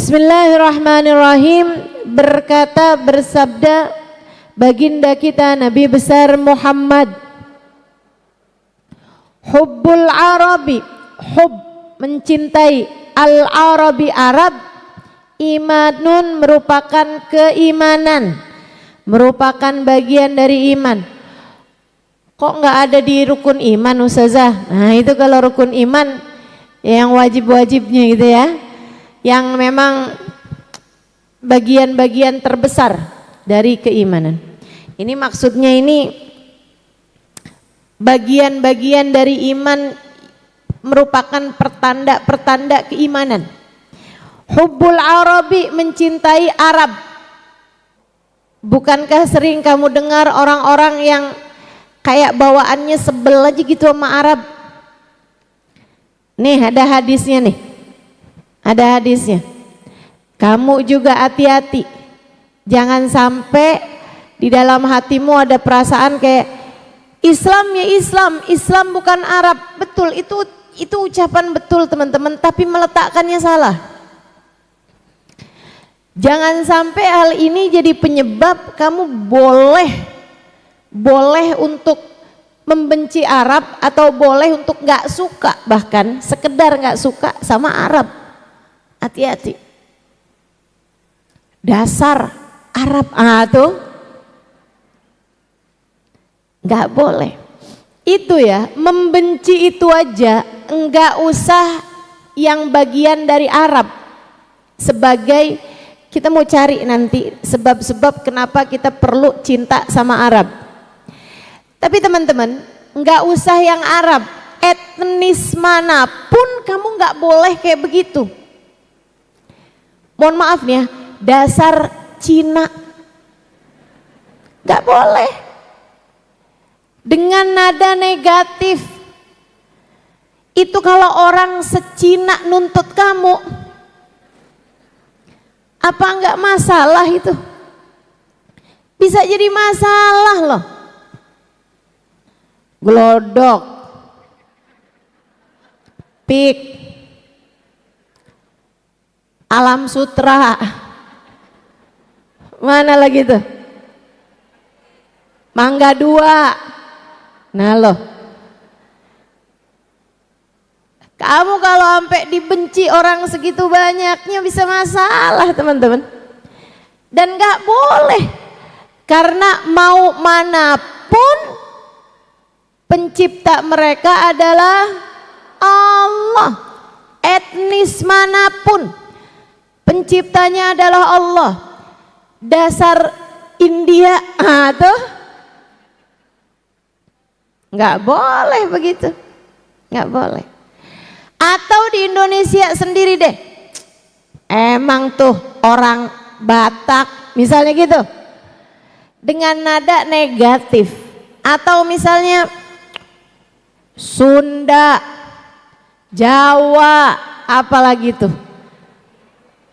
Bismillahirrahmanirrahim. Berkata, bersabda baginda kita Nabi besar Muhammad, hubbul arabi, hub mencintai, al-arabi Arab, imanun merupakan keimanan, merupakan bagian dari iman. Kok nggak ada di rukun iman Ustazah? Nah itu kalau rukun iman yang wajib-wajibnya gitu ya, yang memang bagian-bagian terbesar dari keimanan. Ini maksudnya ini bagian-bagian dari iman merupakan pertanda-pertanda keimanan. Hubbul arabi, mencintai Arab. Bukankah sering kamu dengar orang-orang yang kayak bawaannya sebel aja gitu sama Arab? Nih ada hadisnya nih. Ada hadisnya. Kamu juga hati-hati. Jangan sampai di dalam hatimu ada perasaan kayak Islam ya Islam, Islam bukan Arab. Betul, itu ucapan betul teman-teman, tapi meletakkannya salah. Jangan sampai hal ini jadi penyebab kamu boleh untuk membenci Arab, atau boleh untuk nggak suka, bahkan sekedar nggak suka sama Arab. Hati-hati. Dasar Arab tuh nggak boleh. Itu ya, membenci itu aja, nggak usah yang bagian dari Arab. Sebagai kita mau cari nanti sebab-sebab kenapa kita perlu cinta sama Arab. Tapi teman-teman, nggak usah yang Arab, etnis manapun kamu nggak boleh kayak begitu. Mohon maaf nih ya, dasar Cina nggak boleh. Dengan nada negatif. Itu kalau orang se-Cina nuntut kamu, apa enggak masalah itu? Bisa jadi masalah loh. Glodok, pik, alam sutra, mana lagi tuh? Mangga 2. Nah loh, kamu kalau sampai dibenci orang segitu banyaknya bisa masalah teman-teman. Dan gak boleh, karena mau manapun pencipta mereka adalah Allah. Etnis manapun penciptanya adalah Allah. Dasar India tuh nggak boleh begitu, nggak boleh. Atau di Indonesia sendiri deh, emang tuh orang Batak misalnya gitu, dengan nada negatif. Atau misalnya Sunda, Jawa, apalagi tuh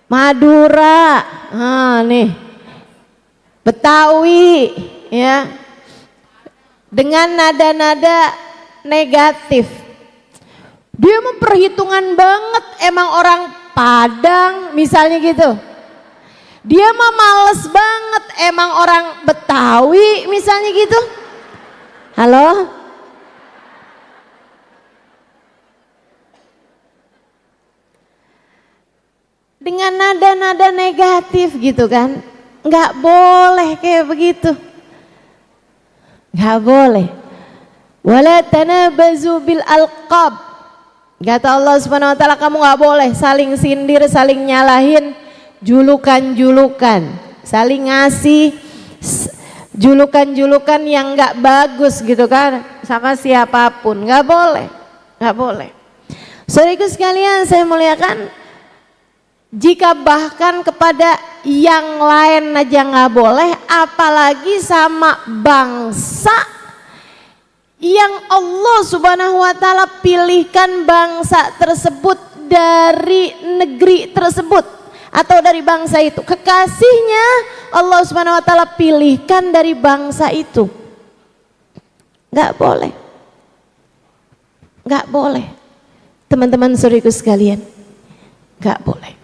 Madura, nih Betawi ya, dengan nada-nada negatif. Dia memperhitungkan banget, emang orang Padang misalnya gitu. Dia mah males banget, emang orang Betawi misalnya gitu. Halo? Dengan nada-nada negatif gitu kan. Nggak boleh kayak begitu. Nggak boleh. Wala tanabazu bil alqab. Kata Allah Subhanahu wa taala, kamu nggak boleh saling sindir, saling nyalahin, julukan-julukan, saling ngasih julukan-julukan yang nggak bagus gitu kan sama siapapun. Nggak boleh. Nggak boleh. Saudaraku sekalian, saya muliakan, jika bahkan kepada yang lain aja nggak boleh, apalagi sama bangsa yang Allah Subhanahu wa taala pilihkan bangsa tersebut dari negeri tersebut atau dari bangsa itu. Kekasihnya Allah Subhanahu wa taala pilihkan dari bangsa itu. Nggak boleh. Nggak boleh. Teman-teman saudaraku sekalian, nggak boleh.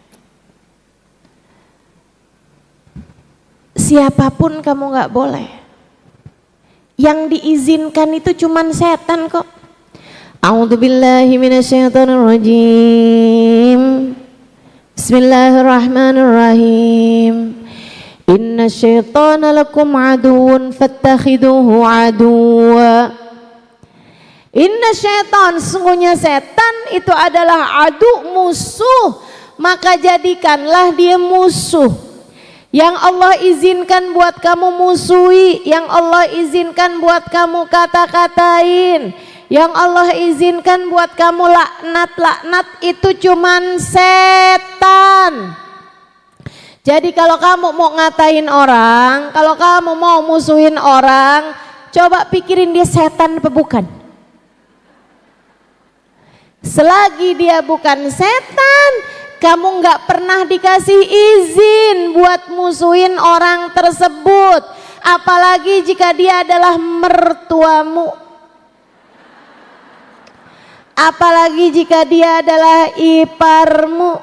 siapapun kamu nggak boleh. Yang diizinkan itu cuman setan kok. A'udzubillahi minasyaitonirrajim. Bismillahirrahmanirrahim. Inna syaitana lakum aduun fattakhiduhu aduwa. Inna syaitan, sesungguhnya setan itu adalah adu, musuh, maka jadikanlah dia musuh. Yang Allah izinkan buat kamu musuhi, yang Allah izinkan buat kamu kata-katain, yang Allah izinkan buat kamu laknat itu cuman setan. Jadi kalau kamu mau ngatain orang, kalau kamu mau musuhin orang, coba pikirin dia setan apa bukan. Selagi dia bukan setan, kamu nggak pernah dikasih izin buat musuhin orang tersebut. Apalagi jika dia adalah mertuamu. Apalagi jika dia adalah iparmu.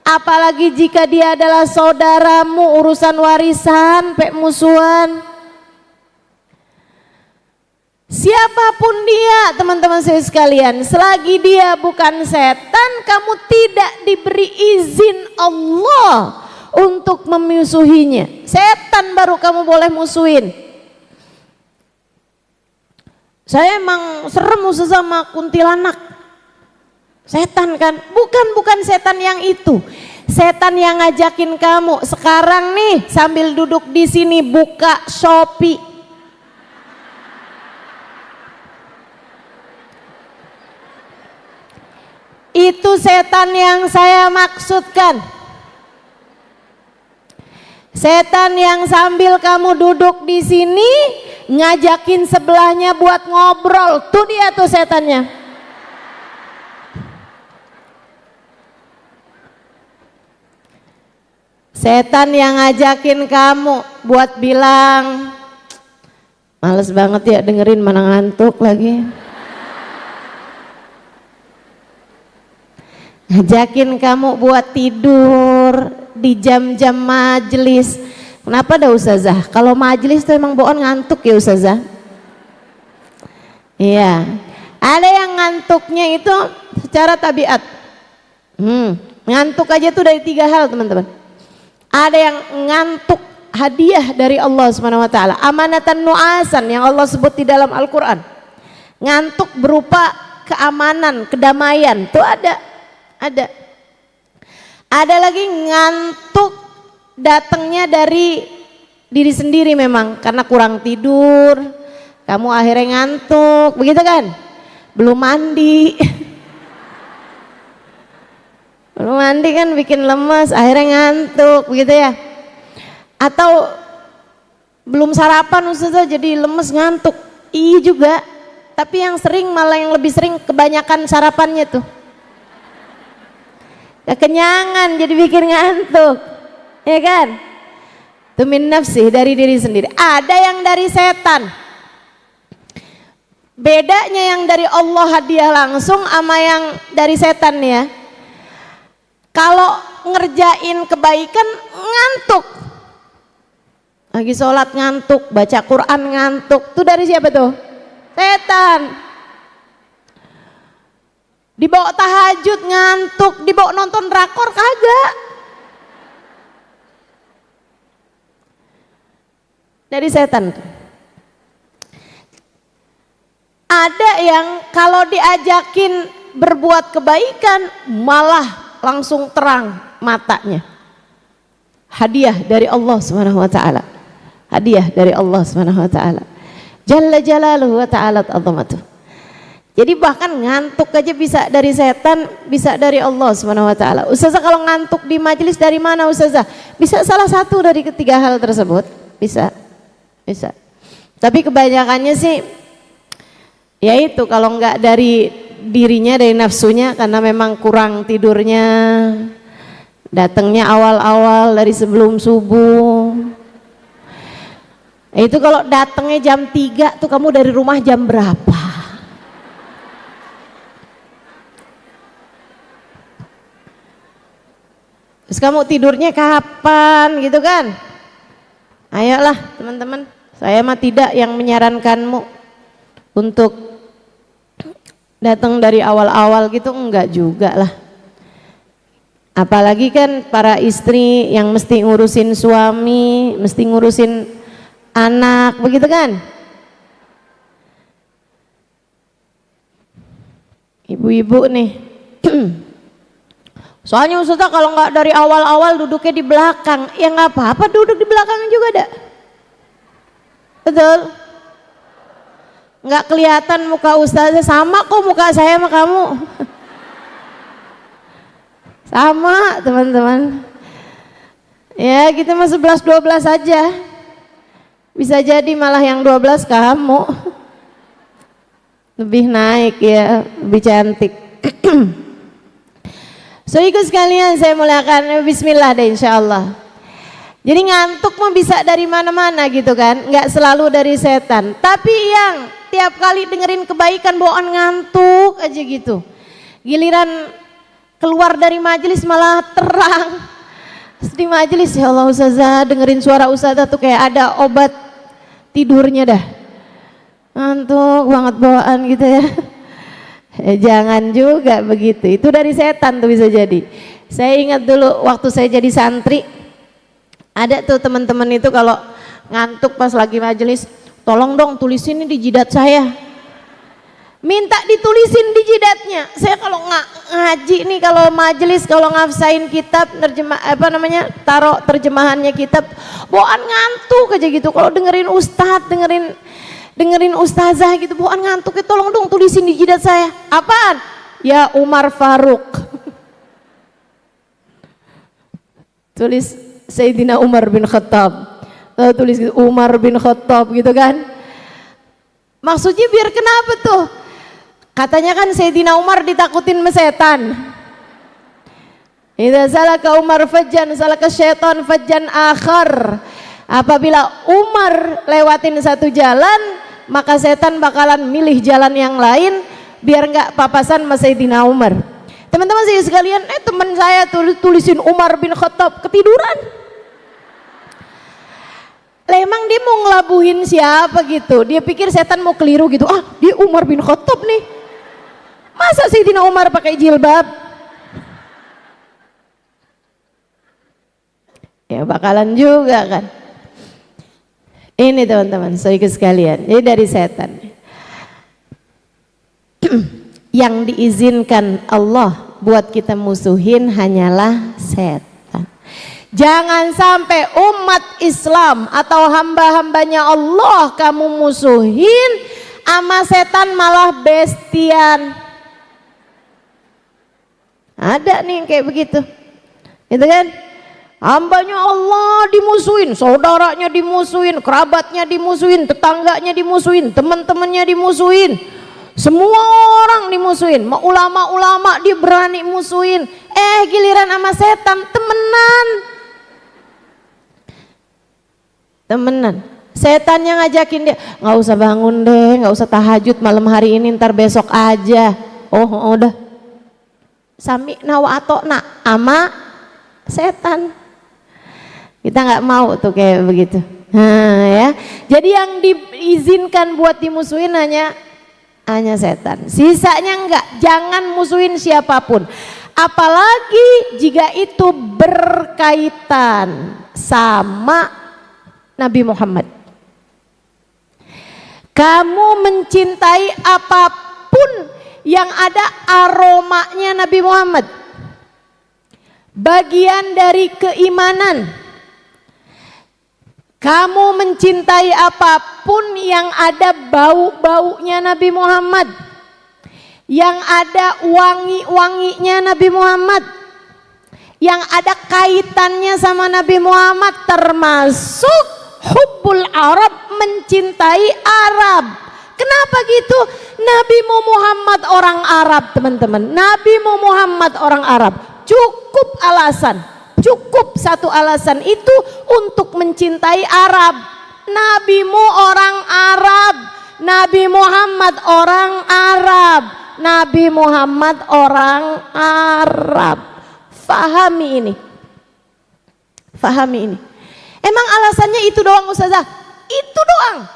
Apalagi jika dia adalah saudaramu, urusan warisan, pek musuhan. Siapapun dia, teman-teman saya sekalian, selagi dia bukan setan, kamu tidak diberi izin Allah untuk memusuhinya. Setan baru kamu boleh musuhin. Saya emang serem sama kuntilanak. Setan kan? Bukan setan yang itu. Setan yang ngajakin kamu sekarang nih sambil duduk di sini buka Shopee. Itu setan yang saya maksudkan. Setan yang sambil kamu duduk di sini ngajakin sebelahnya buat ngobrol. Tuh dia tuh setannya. Setan yang ngajakin kamu buat bilang, males banget ya dengerin, mana ngantuk lagi. Ngajakin kamu buat tidur di jam-jam majelis. Kenapa dah Ustazah? Kalau majelis tuh emang bohong ngantuk ya Ustazah? Iya. Ada yang ngantuknya itu secara tabiat. Ngantuk aja tuh dari 3 hal teman-teman. Ada yang ngantuk hadiah dari Allah Subhanahu wa taala, amanatan nu'asan yang Allah sebut di dalam Al-Qur'an. Ngantuk berupa keamanan, kedamaian, tuh ada. Ada lagi ngantuk datangnya dari diri sendiri memang karena kurang tidur, kamu akhirnya ngantuk, begitu kan? Belum mandi. Belum mandi kan bikin lemes, akhirnya ngantuk, begitu ya? Atau belum sarapan Ustazah jadi lemes ngantuk. Iya juga, tapi yang lebih sering kebanyakan sarapannya tuh. Kekenyangan jadi bikin ngantuk, ya kan? Itu min nafsi, dari diri sendiri. Ada yang dari setan. Bedanya yang dari Allah hadiah langsung sama yang dari setan ya. Kalau ngerjain kebaikan ngantuk, lagi sholat ngantuk, baca Quran ngantuk, tuh dari siapa tuh? Setan. Dibawa tahajud ngantuk, dibawa nonton drakor kagak. Dari setan tuh. Ada yang kalau diajakin berbuat kebaikan malah langsung terang matanya. Hadiah dari Allah Subhanahu wa taala. Hadiah dari Allah Subhanahu wa taala. Jalla jalaluhu wa ta'ala azamatuh. Jadi bahkan ngantuk aja bisa dari setan, bisa dari Allah Subhanahu wa taala. Ustazah kalau ngantuk di majelis dari mana Ustazah? Bisa salah satu dari ketiga hal tersebut, bisa. Tapi kebanyakannya sih ya itu, kalau enggak dari dirinya, dari nafsunya, karena memang kurang tidurnya, datangnya awal-awal dari sebelum subuh. Itu kalau datangnya jam 3 tuh kamu dari rumah jam berapa? Terus kamu tidurnya kapan gitu kan? Ayolah teman-teman, saya mah tidak yang menyarankanmu untuk datang dari awal-awal gitu, enggak juga lah. Apalagi kan para istri yang mesti ngurusin suami, mesti ngurusin anak, begitu kan? Ibu-ibu nih. Soalnya Ustazah kalau nggak dari awal-awal duduknya di belakang, ya nggak apa-apa, duduk di belakang juga ada. Betul? Nggak kelihatan muka Ustazah, sama kok muka saya sama kamu. Sama teman-teman. Ya kita mah 11-12 aja. Bisa jadi malah yang 12 kamu. Lebih naik ya, lebih cantik. So ikut sekalian saya mulakan bismillah deh insyaallah. Jadi ngantuk mah bisa dari mana-mana gitu kan, nggak selalu dari setan. Tapi yang tiap kali dengerin kebaikan bawaan ngantuk aja gitu. Giliran keluar dari majelis malah terang. Di majelis ya Allah Ustazah dengerin suara Ustazah tuh kayak ada obat tidurnya dah. Ngantuk banget bawaan gitu ya. Jangan juga begitu, itu dari setan tuh bisa jadi. Saya ingat dulu waktu saya jadi santri, ada tuh teman-teman itu kalau ngantuk pas lagi majelis, tolong dong tulisin ini di jidat saya. Minta ditulisin di jidatnya. Saya kalau ngaji nih, kalau majelis, kalau ngafsain kitab, taruh terjemahannya kitab, bawaan ngantuk aja gitu. Kalau dengerin ustadz, dengerin ustazah gitu, bawaan ngantuk ya, tolong dong tulisin di jidat saya. Apaan? Ya Umar Faruk. Tulis Sayyidina Umar bin Khattab. Tulis gitu, Umar bin Khattab gitu kan. Maksudnya biar kenapa tuh? Katanya kan Sayyidina Umar ditakutin sama setan. Idza salaka Umar fajjan salaka syaitan fajjan akhar. Apabila Umar lewatin satu jalan, maka setan bakalan milih jalan yang lain biar nggak papasan sama Sayyidina Umar. Teman-teman saya sekalian, teman saya tulisin Umar bin Khattab, ketiduran. Lah emang dia mau ngelabuhin siapa gitu? Dia pikir setan mau keliru gitu. Ah, dia Umar bin Khattab nih. Masa Sayyidina Umar pakai jilbab? Ya bakalan juga kan. Ini teman-teman, saudara sekalian, ini dari setan. Yang diizinkan Allah buat kita musuhin hanyalah setan. Jangan sampai umat Islam atau hamba-hambanya Allah kamu musuhin, sama setan malah bestian. Ada nih yang kayak begitu, gitu kan? Hambanya Allah dimusuhin, saudaranya dimusuhin, kerabatnya dimusuhin, tetangganya dimusuhin, teman-temannya dimusuhin, semua orang dimusuhin. Mau ulama-ulama dia berani musuhin, giliran sama setan temenan. Setannya ngajakin dia, nggak usah bangun deh, nggak usah tahajud malam hari ini, ntar besok aja. Oh udah, sami nawa atokna ama setan. Kita nggak mau tuh kayak begitu. Ya. Jadi yang diizinkan buat dimusuhin hanya setan. Sisanya enggak. Jangan musuhin siapapun. Apalagi jika itu berkaitan sama Nabi Muhammad. Kamu mencintai apapun yang ada aromanya Nabi Muhammad. Bagian dari keimanan. Kamu mencintai apapun yang ada bau-baunya Nabi Muhammad, yang ada wangi-wanginya Nabi Muhammad, yang ada kaitannya sama Nabi Muhammad, termasuk hubbul Arab, mencintai Arab. Kenapa gitu? Nabi Muhammad orang Arab, teman-teman. Nabi Muhammad orang Arab. Cukup alasan. Cukup satu alasan itu untuk mencintai Arab. Nabimu orang Arab, Nabi Muhammad orang Arab, Nabi Muhammad orang Arab. Fahami ini. Fahami ini. Emang alasannya itu doang Ustazah? Itu doang.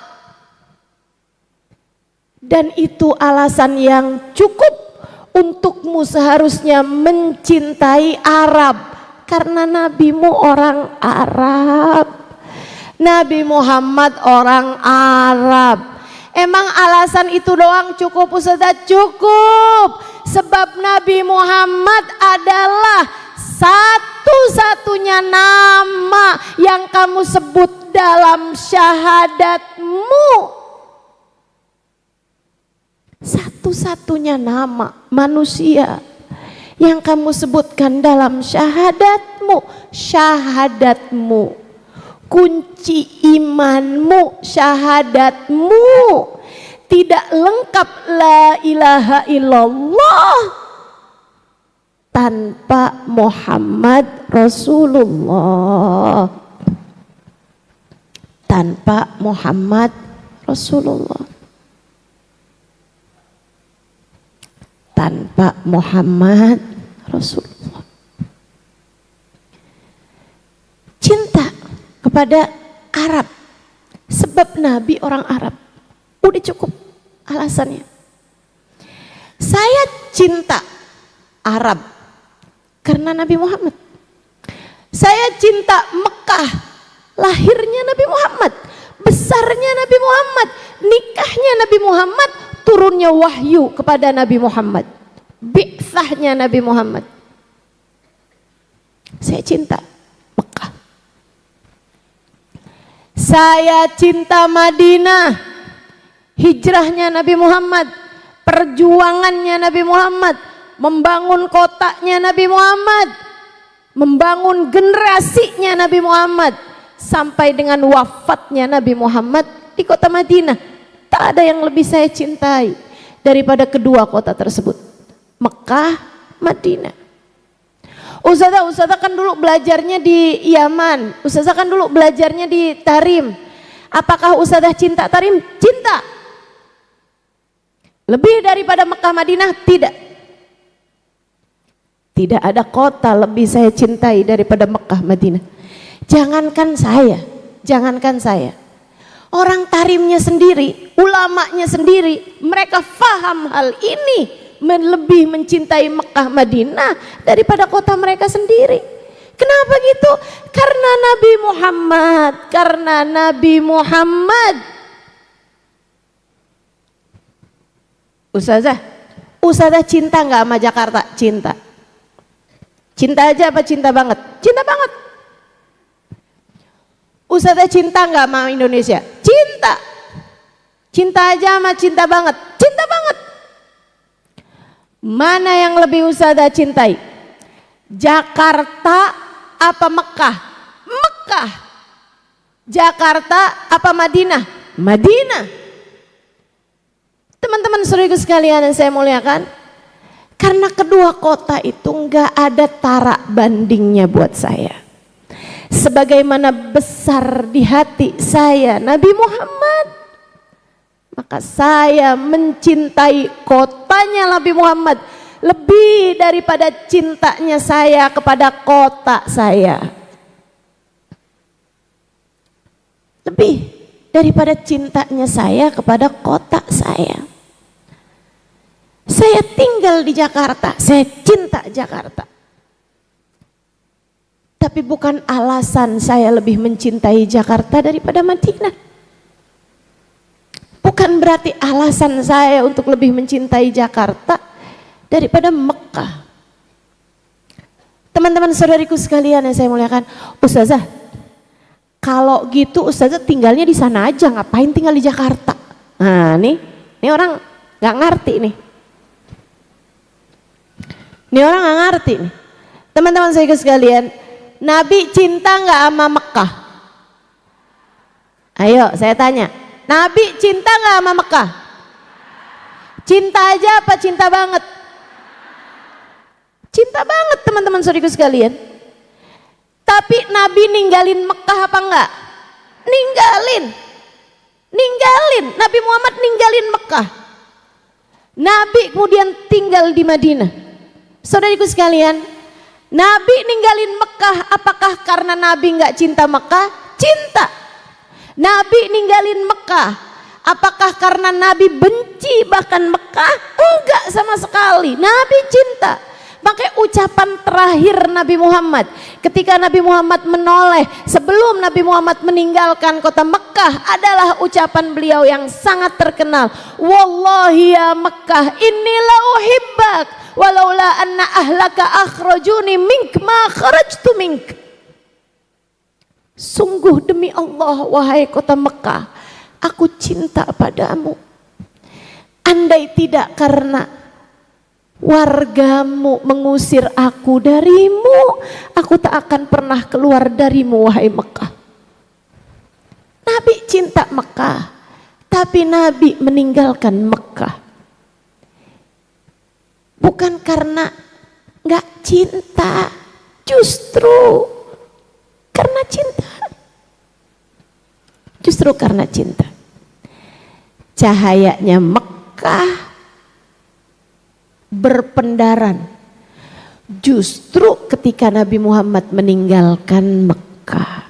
Dan itu alasan yang cukup untukmu seharusnya mencintai Arab. Karena nabimu orang Arab. Nabi Muhammad orang Arab. Emang alasan itu doang cukup Ustazah? Cukup. Sebab Nabi Muhammad adalah satu-satunya nama yang kamu sebut dalam syahadatmu. Satu-satunya nama manusia yang kamu sebutkan dalam syahadatmu. Syahadatmu. Kunci imanmu, syahadatmu. Tidak lengkap la ilaha illallah tanpa Muhammad Rasulullah. Tanpa Muhammad Rasulullah. Tanpa Muhammad Rasulullah. Cinta kepada Arab, sebab Nabi orang Arab. Udah cukup alasannya. Saya cinta Arab karena Nabi Muhammad. Saya cinta Mekah, lahirnya Nabi Muhammad, besarnya Nabi Muhammad, nikahnya Nabi Muhammad, turunnya wahyu kepada Nabi Muhammad, bi'tsahnya Nabi Muhammad. Saya cinta Mekah. Saya cinta Madinah, hijrahnya Nabi Muhammad, perjuangannya Nabi Muhammad, membangun kotaknya Nabi Muhammad, membangun generasinya Nabi Muhammad, sampai dengan wafatnya Nabi Muhammad di kota Madinah. Tak ada yang lebih saya cintai daripada kedua kota tersebut, Mekah, Madinah. Ustazah kan dulu belajarnya di Yaman, Ustazah kan dulu belajarnya di Tarim. Apakah Ustazah cinta Tarim? Cinta. Lebih daripada Mekah, Madinah? Tidak. Tidak ada kota lebih saya cintai daripada Mekah, Madinah. Jangankan saya. Orang Tarimnya sendiri, ulamanya sendiri, mereka faham hal ini. Lebih mencintai Mekah, Madinah daripada kota mereka sendiri. Kenapa gitu? Karena Nabi Muhammad. Ustazah cinta nggak sama Jakarta? Cinta. Cinta aja apa cinta banget? Cinta banget. Ustazah cinta nggak sama Indonesia? Cinta. Cinta aja sama cinta banget? Cinta banget. Mana yang lebih Ustazah cintai? Jakarta apa Mekah? Mekah. Jakarta apa Madinah? Madinah. Teman-teman saudaraku sekalian yang saya muliakan, karena kedua kota itu nggak ada tarak bandingnya buat saya. Sebagaimana besar di hati saya Nabi Muhammad, maka saya mencintai kotanya Nabi Muhammad lebih daripada cintanya saya kepada kota saya. Lebih daripada cintanya saya kepada kota saya. Saya tinggal di Jakarta, saya cinta Jakarta. Tapi bukan alasan saya lebih mencintai Jakarta daripada Madinah. Bukan berarti alasan saya untuk lebih mencintai Jakarta daripada Mekah. Teman-teman saudariku sekalian yang saya muliakan, Ustazah, kalau gitu Ustazah tinggalnya di sana aja, ngapain tinggal di Jakarta? Nah ini orang nggak ngerti nih. Ini orang nggak ngerti nih. Teman-teman saudariku sekalian, Nabi cinta nggak sama Mekah? Ayo saya tanya, Nabi cinta nggak sama Mekah? Cinta aja apa cinta banget? Cinta banget teman-teman saudariku sekalian. Tapi Nabi ninggalin Mekah apa enggak? Ninggalin. Nabi Muhammad ninggalin Mekah. Nabi kemudian tinggal di Madinah. Saudariku sekalian, Nabi ninggalin Mekah apakah karena Nabi nggak cinta Mekah? cinta. Nabi ninggalin Mekah, apakah karena Nabi benci bahkan Mekah? Enggak sama sekali, Nabi cinta. Makanya ucapan terakhir Nabi Muhammad ketika Nabi Muhammad menoleh sebelum Nabi Muhammad meninggalkan kota Mekah adalah ucapan beliau yang sangat terkenal, wallahi ya Mekah inni la uhibbak walaula anna ahlaka akhrajuni mink ma kharajtu mink. Sungguh demi Allah wahai kota Mekah, aku cinta padamu. Andai tidak karena wargamu mengusir aku darimu, aku tak akan pernah keluar darimu wahai Mekah. Nabi cinta Mekah, tapi Nabi meninggalkan Mekah bukan karena nggak cinta, justru karena cinta. Justru karena cinta. Cahayanya Mekah berpendaran justru ketika Nabi Muhammad meninggalkan Mekah.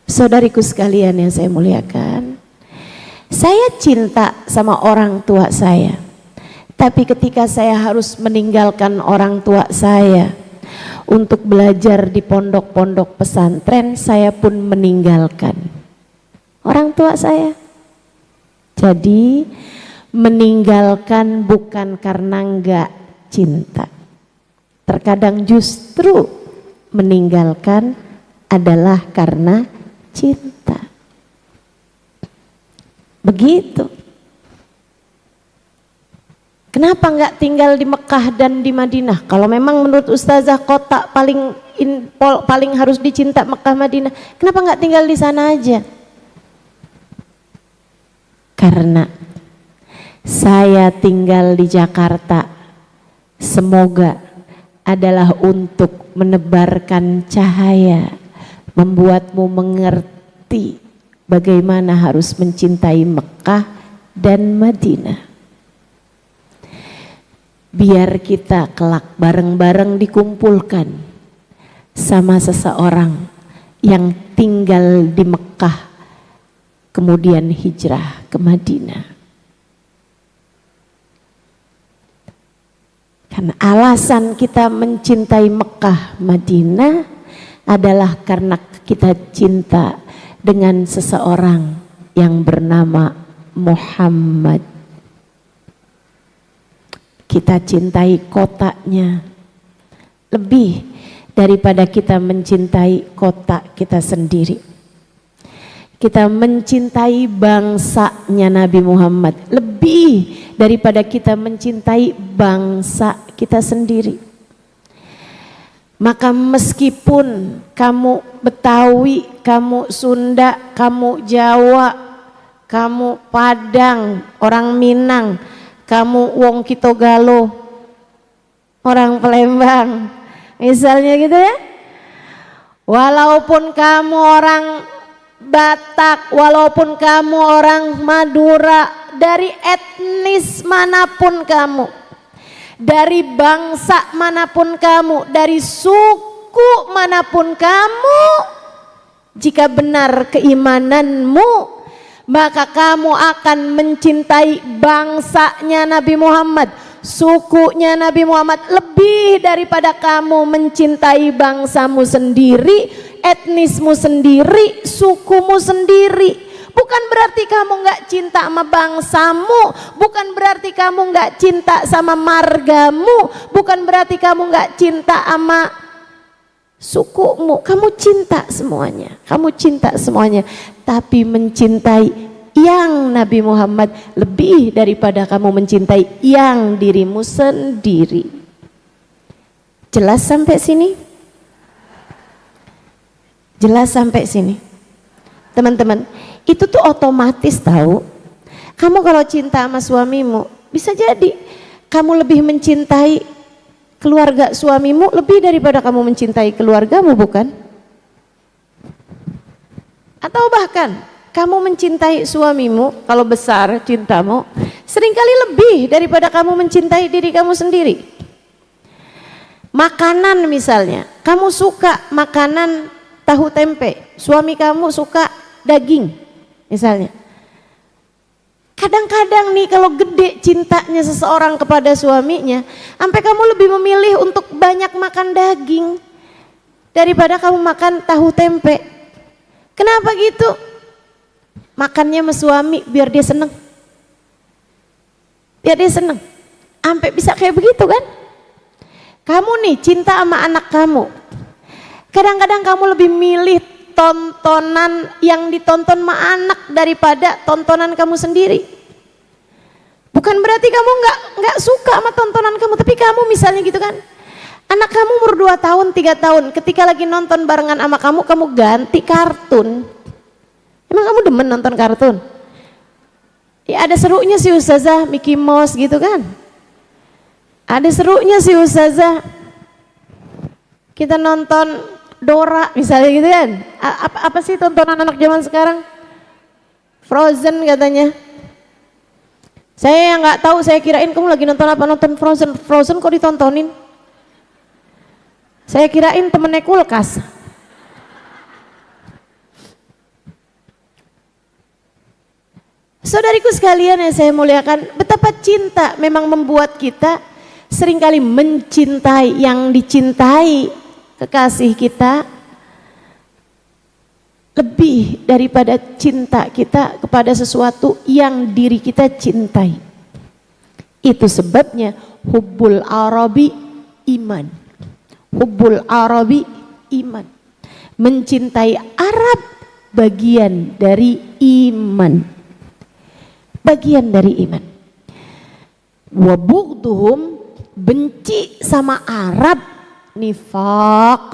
Saudariku sekalian yang saya muliakan, saya cinta sama orang tua saya, tapi ketika saya harus meninggalkan orang tua saya untuk belajar di pondok-pondok pesantren, saya pun meninggalkan orang tua saya. Jadi meninggalkan bukan karena enggak cinta. Terkadang justru meninggalkan adalah karena cinta. Begitu. Kenapa enggak tinggal di Mekah dan di Madinah? Kalau memang menurut Ustazah kota paling harus dicinta Mekah Madinah, kenapa enggak tinggal di sana aja? Karena saya tinggal di Jakarta semoga adalah untuk menebarkan cahaya, membuatmu mengerti bagaimana harus mencintai Mekah dan Madinah. Biar kita kelak bareng-bareng dikumpulkan sama seseorang yang tinggal di Mekah kemudian hijrah ke Madinah. Karena alasan kita mencintai Mekah Madinah adalah karena kita cinta dengan seseorang yang bernama Muhammad. Kita cintai kotanya lebih daripada kita mencintai kota kita sendiri. Kita mencintai bangsanya Nabi Muhammad lebih daripada kita mencintai bangsa kita sendiri. Maka meskipun kamu Betawi, kamu Sunda, kamu Jawa, kamu Padang, orang Minang, kamu wong Kitogalo, orang Palembang, misalnya gitu ya. Walaupun kamu orang Batak, walaupun kamu orang Madura, dari etnis manapun kamu, dari bangsa manapun kamu, dari suku manapun kamu, jika benar keimananmu, maka kamu akan mencintai bangsanya Nabi Muhammad, sukunya Nabi Muhammad lebih daripada kamu mencintai bangsamu sendiri, etnismu sendiri, sukumu sendiri. Bukan berarti kamu nggak cinta sama bangsamu, bukan berarti kamu nggak cinta sama margamu, bukan berarti kamu nggak cinta sama sukumu. Kamu cinta semuanya, kamu cinta semuanya. Tapi mencintai yang Nabi Muhammad lebih daripada kamu mencintai yang dirimu sendiri. Jelas sampai sini? Jelas sampai sini? Teman-teman, itu tuh otomatis tahu. Kamu kalau cinta sama suamimu, bisa jadi kamu lebih mencintai keluarga suamimu lebih daripada kamu mencintai keluargamu, bukan? Atau bahkan kamu mencintai suamimu, kalau besar cintamu, seringkali lebih daripada kamu mencintai diri kamu sendiri. Makanan misalnya, kamu suka makanan tahu tempe, suami kamu suka daging misalnya. Kadang-kadang nih kalau gede cintanya seseorang kepada suaminya, sampai kamu lebih memilih untuk banyak makan daging daripada kamu makan tahu tempe. Kenapa gitu? Makannya sama suami biar dia seneng. Biar dia seneng. Sampai bisa kayak begitu kan? Kamu nih cinta sama anak kamu. Kadang-kadang kamu lebih milih tontonan yang ditonton sama anak daripada tontonan kamu sendiri. Bukan berarti kamu nggak suka sama tontonan kamu, tapi kamu misalnya gitu kan, anak kamu umur 2 tahun, 3 tahun, ketika lagi nonton barengan sama kamu ganti kartun. Emang kamu demen nonton kartun? Ya ada serunya sih Ustazah, Mickey Mouse gitu kan. Ada serunya sih Ustazah, kita nonton Dora misalnya gitu kan. Apa sih tontonan anak zaman sekarang? Frozen katanya. Saya yang nggak tahu, saya kirain kamu lagi nonton apa, nonton Frozen. Frozen kok ditontonin? Saya kirain temennya kulkas. Saudariku sekalian yang saya muliakan, betapa cinta memang membuat kita seringkali mencintai yang dicintai kekasih kita lebih daripada cinta kita kepada sesuatu yang diri kita cintai. Itu sebabnya hubbul arabi iman. Hubbul arabi iman. Mencintai Arab bagian dari iman. Bagian dari iman. Wa bughdhum, benci sama Arab, nifaq,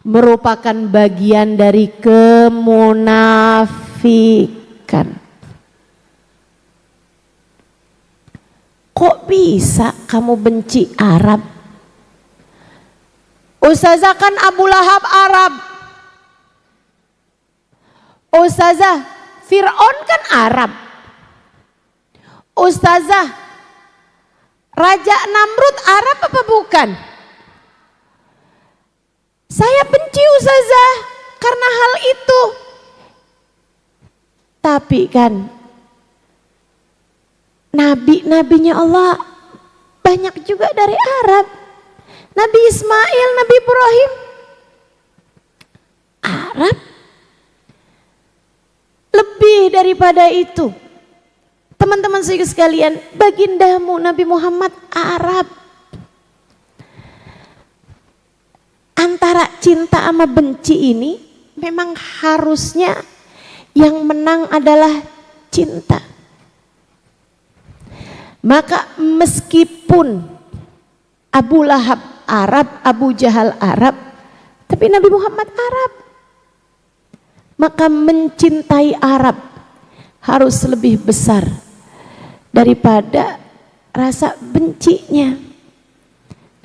merupakan bagian dari kemunafikan. Kok bisa kamu benci Arab? Ustazah kan Abu Lahab Arab. Ustazah Fir'aun kan Arab. Ustazah Raja Namrud Arab apa bukan? Saya benci Ustazah karena hal itu. Tapi kan nabi-nabinya Allah banyak juga dari Arab. Nabi Ismail, Nabi Ibrahim Arab. Lebih daripada itu, teman-teman sekalian, bagindamu Nabi Muhammad Arab. Antara cinta sama benci ini memang harusnya yang menang adalah cinta. Maka meskipun Abu Lahab Arab, Abu Jahal Arab, tapi Nabi Muhammad Arab, maka mencintai Arab harus lebih besar daripada rasa bencinya.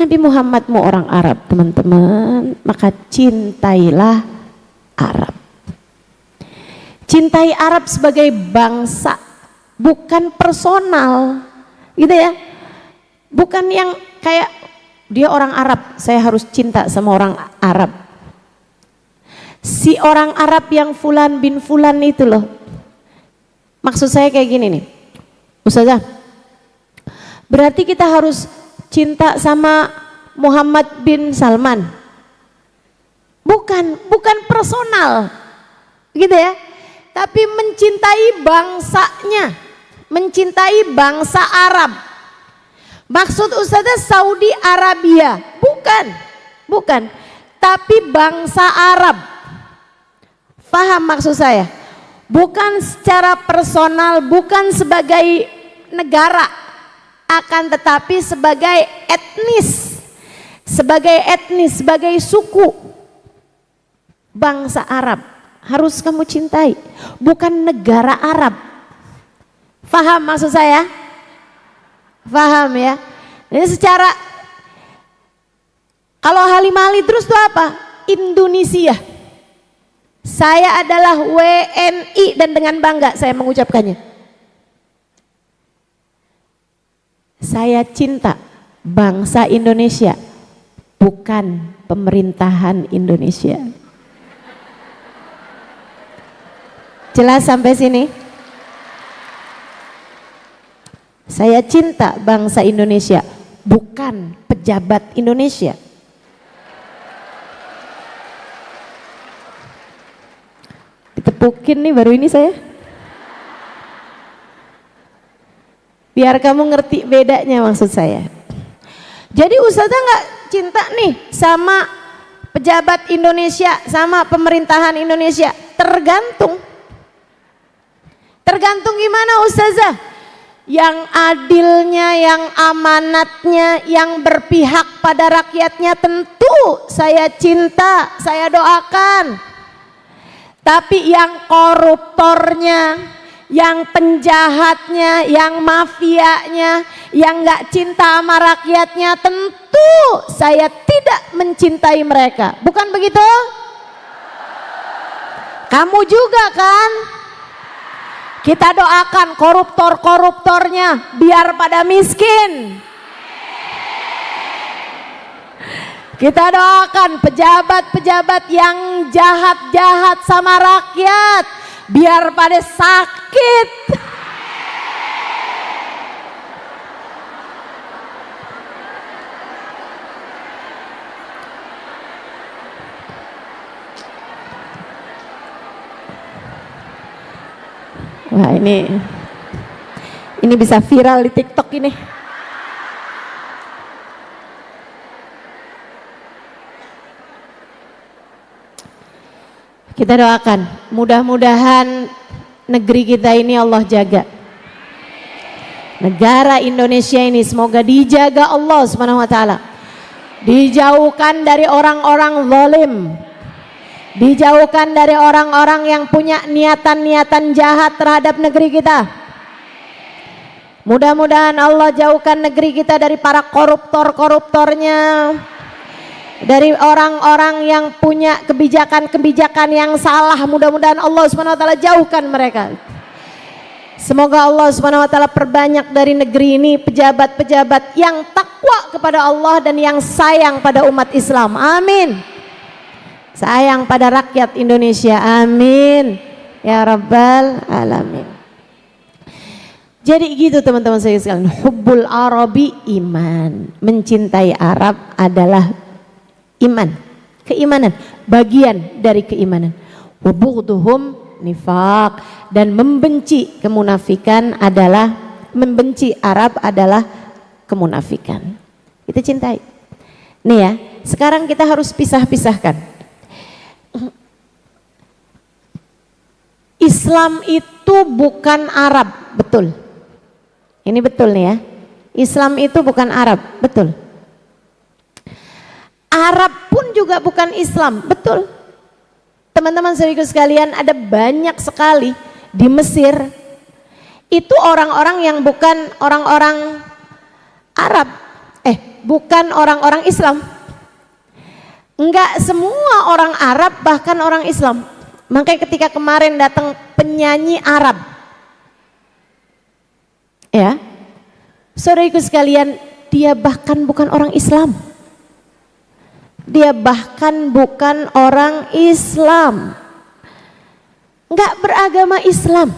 Nabi Muhammad mau orang Arab, teman-teman, maka cintailah Arab. Cintai Arab sebagai bangsa, bukan personal, gitu ya. Bukan yang kayak dia orang Arab, saya harus cinta sama orang Arab. Si orang Arab yang Fulan bin Fulan itu loh. Maksud saya kayak gini nih, Ustazah, berarti kita harus cinta sama Muhammad bin Salman? Bukan personal, gitu ya. Tapi mencintai bangsanya, mencintai bangsa Arab. Maksud Ustazah Saudi Arabia? Bukan. Tapi bangsa Arab. Paham maksud saya? Bukan secara personal, bukan sebagai negara, akan tetapi sebagai etnis, sebagai suku bangsa Arab harus kamu cintai, bukan negara Arab. Paham maksud saya? Paham ya? Ini secara, kalau Halimah Ali terus itu apa? Indonesia. Saya adalah WNI dan dengan bangga saya mengucapkannya. Saya cinta bangsa Indonesia, bukan pemerintahan Indonesia. Jelas sampai sini? Saya cinta bangsa Indonesia, bukan pejabat Indonesia. Ditepukin nih baru ini saya. Biar kamu ngerti bedanya maksud saya. Jadi ustazah nggak cinta nih sama pejabat Indonesia, sama pemerintahan Indonesia. Tergantung. Tergantung gimana ustazah? Yang adilnya, yang amanatnya, yang berpihak pada rakyatnya tentu saya cinta, saya doakan. Tapi yang koruptornya, yang penjahatnya, yang mafianya, yang nggak cinta sama rakyatnya, tentu saya tidak mencintai mereka. Bukan begitu? Kamu juga kan? Kita doakan koruptor-koruptornya biar pada miskin. Kita doakan pejabat-pejabat yang jahat-jahat sama rakyat biar pada sakit. Wah, ini bisa viral di TikTok ini. Kita doakan, mudah-mudahan negeri kita ini Allah jaga. Negara Indonesia ini semoga dijaga Allah Subhanahu wa taala. Dijauhkan dari orang-orang zalim. Dijauhkan dari orang-orang yang punya niatan-niatan jahat terhadap negeri kita. Mudah-mudahan Allah jauhkan negeri kita dari para koruptor-koruptornya, dari orang-orang yang punya kebijakan-kebijakan yang salah. Mudah-mudahan Allah Subhanahu wa taala jauhkan mereka. Semoga Allah Subhanahu wa taala perbanyak dari negeri ini pejabat-pejabat yang takwa kepada Allah dan yang sayang pada umat Islam. Amin. Sayang pada rakyat Indonesia. Amin ya rabbal alamin. Jadi gitu teman-teman saya sekalian, hubbul arabi iman. Mencintai Arab adalah iman, keimanan, bagian dari keimanan. Wa bughdhuhum nifaq, dan membenci kemunafikan adalah, membenci Arab adalah kemunafikan. Kita cintai. Nih ya, sekarang kita harus pisah-pisahkan. Islam itu bukan Arab, betul. Ini betul nih ya. Islam itu bukan Arab, betul. Arab pun juga bukan Islam, betul. Teman-teman saudaraku sekalian, ada banyak sekali di Mesir itu orang-orang yang bukan orang-orang Arab, bukan orang-orang Islam. Enggak semua orang Arab bahkan orang Islam. Makanya ketika kemarin datang penyanyi Arab, ya, saudaraku sekalian, dia bahkan bukan orang Islam. Dia bahkan bukan orang Islam, nggak beragama Islam.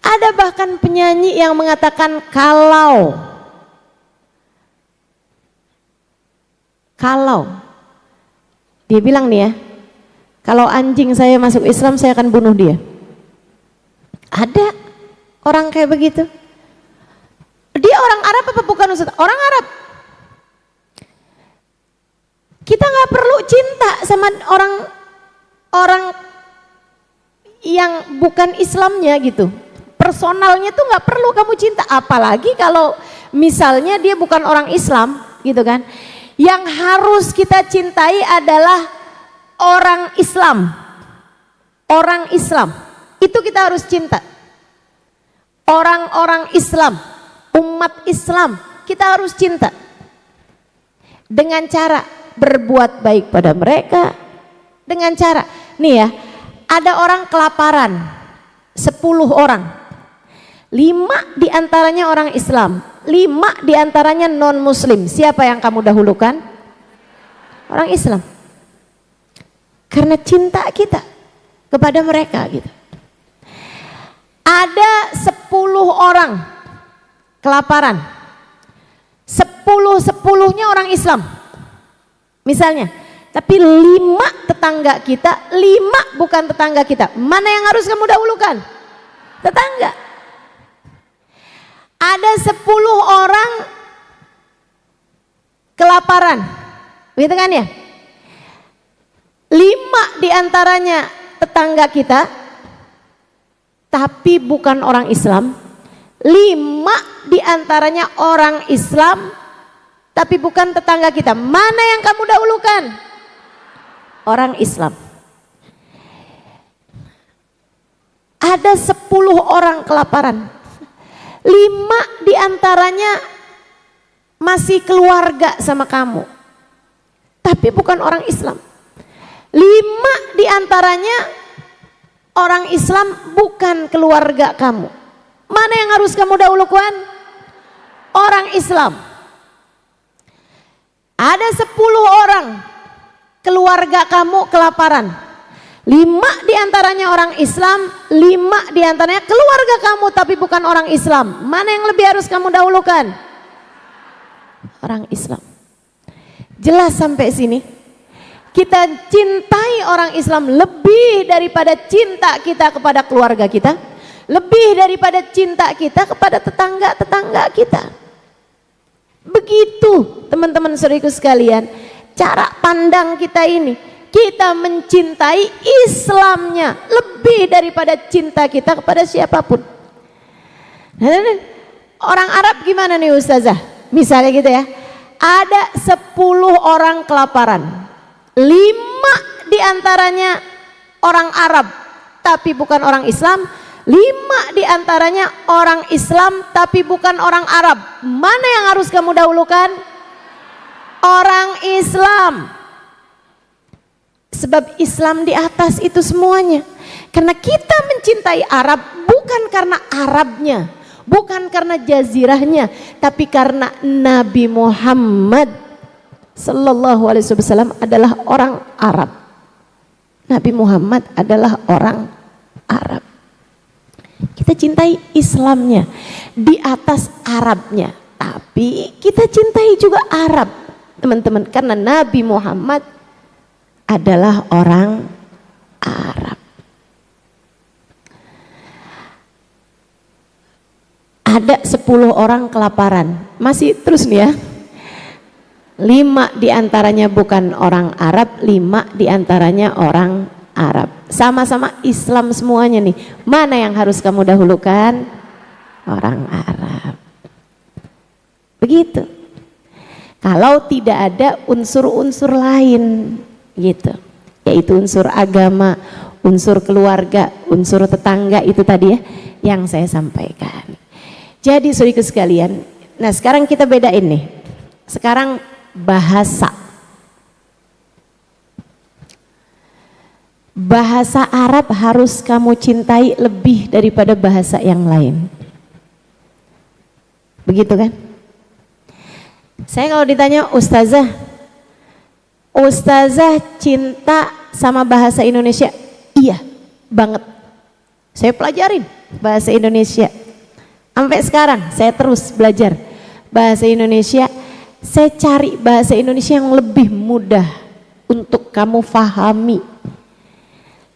Ada bahkan penyanyi yang mengatakan kalau dia bilang nih ya, kalau anjing saya masuk Islam saya akan bunuh dia. Ada orang kayak begitu. Dia orang Arab apa bukan Ustaz? Orang Arab. Kita nggak perlu cinta sama orang yang bukan Islamnya gitu. Personalnya tuh nggak perlu kamu cinta. Apalagi kalau misalnya dia bukan orang Islam gitu kan. Yang harus kita cintai adalah orang Islam. Orang Islam. Itu kita harus cinta. Orang-orang Islam, umat Islam, kita harus cinta. Dengan cara berbuat baik pada mereka, dengan cara, nih ya, ada orang kelaparan, 10 orang, 5 diantaranya orang Islam, 5 diantaranya non muslim. Siapa yang kamu dahulukan? Orang Islam. Karena cinta kita kepada mereka gitu. Ada 10 orang kelaparan, 10-10-nya orang Islam misalnya, tapi 5 tetangga kita, 5 bukan tetangga kita. Mana yang harus kamu dahulukan? Tetangga. Ada 10 orang kelaparan, begitu kan ya? 5 diantaranya tetangga kita, tapi bukan orang Islam. 5 diantaranya orang Islam, tapi bukan tetangga kita. Mana yang kamu dahulukan? Orang Islam. Ada 10 orang kelaparan, 5 diantaranya masih keluarga sama kamu, tapi bukan orang Islam. 5 diantaranya orang Islam, bukan keluarga kamu. Mana yang harus kamu dahulukan? Orang Islam. Ada 10 orang keluarga kamu kelaparan, 5 diantaranya orang Islam, 5 diantaranya keluarga kamu tapi bukan orang Islam. Mana yang lebih harus kamu dahulukan? Orang Islam. Jelas sampai sini? Kita cintai orang Islam lebih daripada cinta kita kepada keluarga kita, lebih daripada cinta kita kepada tetangga-tetangga kita. Begitu teman-teman saudaraku sekalian, cara pandang kita ini. Kita mencintai Islamnya lebih daripada cinta kita kepada siapapun. Orang Arab gimana nih Ustazah? Misalnya gitu ya, ada 10 orang kelaparan, 5 diantaranya orang Arab tapi bukan orang Islam, 5 diantaranya orang Islam tapi bukan orang Arab. Mana yang harus kamu dahulukan? Orang Islam. Sebab Islam di atas itu semuanya. Karena kita mencintai Arab bukan karena Arabnya, bukan karena jazirahnya, tapi karena Nabi Muhammad Sallallahu Alaihi Wasallam adalah orang Arab. Nabi Muhammad adalah orang Arab. Kita cintai Islamnya di atas Arabnya, tapi kita cintai juga Arab, teman-teman, karena Nabi Muhammad adalah orang Arab. Ada 10 orang kelaparan, masih terus nih ya. 5 diantaranya bukan orang Arab, 5 diantaranya orang Arab. Sama-sama Islam semuanya nih. Mana yang harus kamu dahulukan? Orang Arab. Begitu. Kalau tidak ada unsur-unsur lain gitu, yaitu unsur agama, unsur keluarga, unsur tetangga, itu tadi ya yang saya sampaikan. Jadi saudaraku sekalian, nah sekarang kita bedain nih. Sekarang bahasa. Bahasa Arab harus kamu cintai lebih daripada bahasa yang lain. Begitu kan? Saya kalau ditanya Ustazah cinta sama bahasa Indonesia? Iya, banget. Saya pelajarin bahasa Indonesia. Sampai sekarang saya terus belajar bahasa Indonesia. Saya cari bahasa Indonesia yang lebih mudah untuk kamu fahami,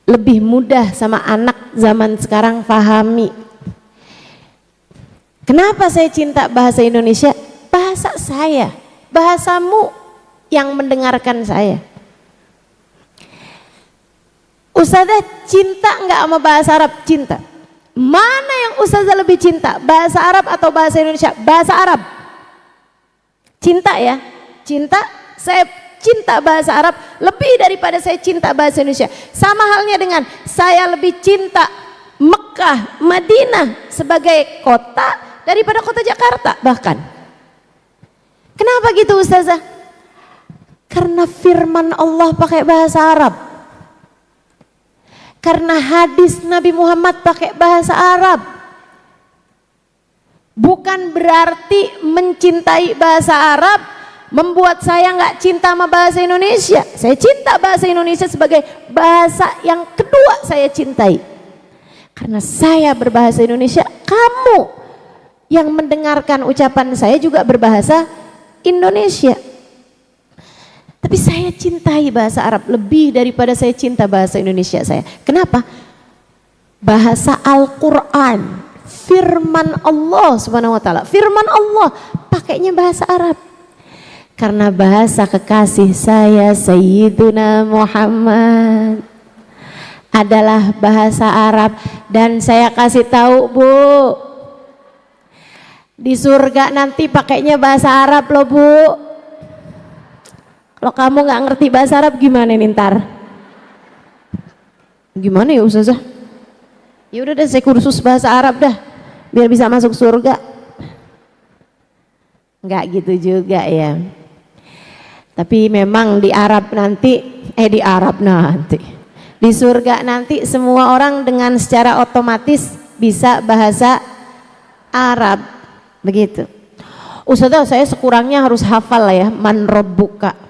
lebih mudah sama anak zaman sekarang fahami. Kenapa saya cinta bahasa Indonesia? Bahasa saya, bahasamu yang mendengarkan saya. Ustazah cinta enggak sama bahasa Arab? Cinta. Mana yang Ustazah lebih cinta? Bahasa Arab atau bahasa Indonesia? Bahasa Arab. Cinta ya, cinta. Saya cinta bahasa Arab lebih daripada saya cinta bahasa Indonesia. Sama halnya dengan saya lebih cinta Mekah, Madinah sebagai kota daripada kota Jakarta bahkan. Kenapa gitu Ustazah? Karena firman Allah pakai bahasa Arab. Karena hadis Nabi Muhammad pakai bahasa Arab. Bukan berarti mencintai bahasa Arab membuat saya nggak cinta sama bahasa Indonesia. Saya cinta bahasa Indonesia sebagai bahasa yang kedua saya cintai. Karena saya berbahasa Indonesia, kamu yang mendengarkan ucapan saya juga berbahasa Indonesia. Tapi saya cintai bahasa Arab lebih daripada saya cinta bahasa Indonesia saya. Kenapa? Bahasa Al-Quran, firman Allah subhanahu wa ta'ala, firman Allah pakainya bahasa Arab. Karena bahasa kekasih saya Sayyiduna Muhammad adalah bahasa Arab. Dan saya kasih tahu Bu, di surga nanti pakainya bahasa Arab loh Bu. Kalau kamu nggak ngerti bahasa Arab gimana nih ntar? Gimana ya Ustazah? Ya udah deh saya kursus bahasa Arab dah biar bisa masuk surga. Nggak gitu juga ya. Tapi memang di surga nanti semua orang dengan secara otomatis bisa bahasa Arab begitu. Ustazah saya sekurangnya harus hafal lah ya, man rabbuka.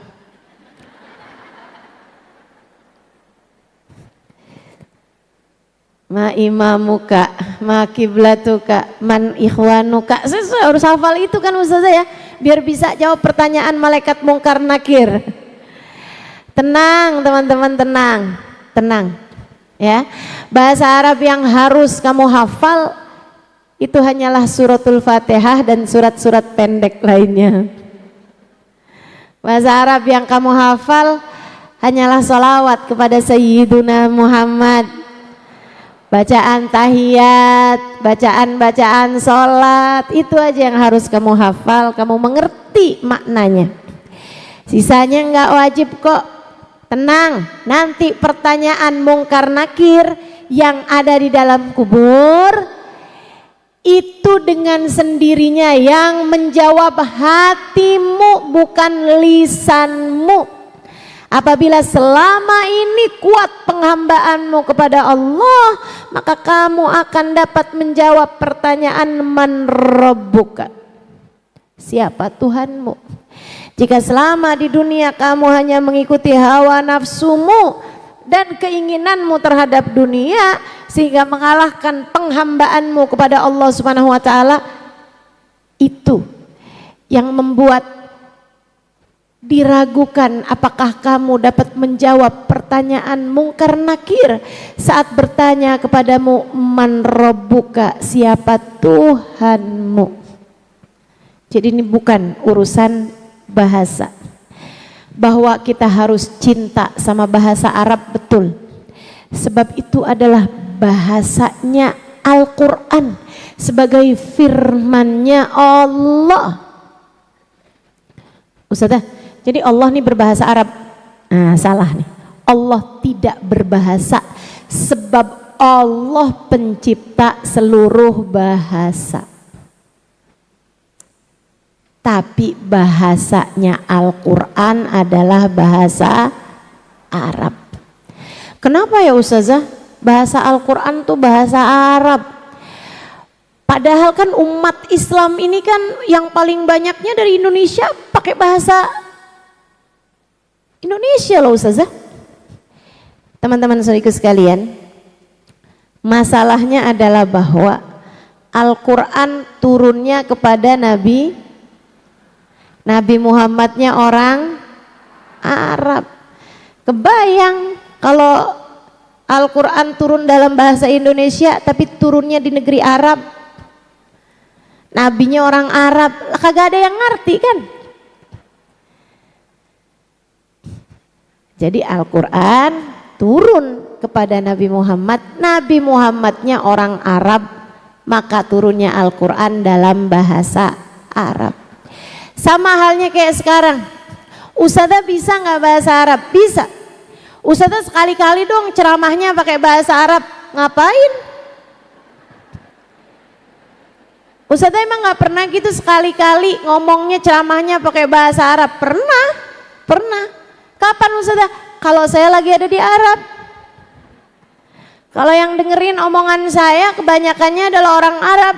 Ma imamuka, ma kiblatuka, man ikhwanuka. Saya harus hafal itu kan Ustazah ya, biar bisa jawab pertanyaan malaikat mungkar nakir. Tenang teman-teman, tenang ya. Bahasa Arab yang harus kamu hafal itu hanyalah suratul Fatihah dan surat-surat pendek lainnya. Bahasa Arab yang kamu hafal hanyalah sholawat kepada Sayyiduna Muhammad, bacaan tahiyat, bacaan sholat, itu aja yang harus kamu hafal, kamu mengerti maknanya. Sisanya enggak wajib kok. Tenang, nanti pertanyaan mungkar nakir yang ada di dalam kubur itu dengan sendirinya yang menjawab hatimu bukan lisanmu. Apabila selama ini kuat penghambaanmu kepada Allah, maka kamu akan dapat menjawab pertanyaan man rabbuka, siapa Tuhanmu. Jika selama di dunia kamu hanya mengikuti hawa nafsumu dan keinginanmu terhadap dunia sehingga mengalahkan penghambaanmu kepada Allah Subhanahu wa taala, itu yang membuat diragukan apakah kamu dapat menjawab pertanyaan mungkar nakir saat bertanya kepadamu man rabbuka, siapa Tuhanmu. Jadi ini bukan urusan bahasa. Bahwa kita harus cinta sama bahasa Arab, betul. Sebab itu adalah bahasanya Al-Quran sebagai firmannya Allah. Ustazah, jadi Allah nih berbahasa Arab. Nah, salah nih. Allah tidak berbahasa sebab Allah pencipta seluruh bahasa. Tapi bahasanya Al-Quran adalah bahasa Arab. Kenapa ya Ustazah? Bahasa Al-Quran tuh bahasa Arab. Padahal kan umat Islam ini kan yang paling banyaknya dari Indonesia pakai bahasa Indonesia loh Ustazah. Teman-teman saudaraku sekalian, masalahnya adalah bahwa Al-Quran turunnya kepada Nabi Muhammadnya orang Arab. Kebayang kalau Al-Quran turun dalam bahasa Indonesia tapi turunnya di negeri Arab, nabinya orang Arab, kagak ada yang ngerti kan. Jadi Al-Quran turun kepada Nabi Muhammadnya orang Arab, maka turunnya Al-Quran dalam bahasa Arab. Sama halnya kayak sekarang, Ustazah bisa nggak bahasa Arab? Bisa. Ustazah sekali-kali dong ceramahnya pakai bahasa Arab. Ngapain? Ustazah emang nggak pernah gitu sekali-kali ngomongnya ceramahnya pakai bahasa Arab? Pernah. Kapan Ustazah? Kalau saya lagi ada di Arab. Kalau yang dengerin omongan saya kebanyakannya adalah orang Arab,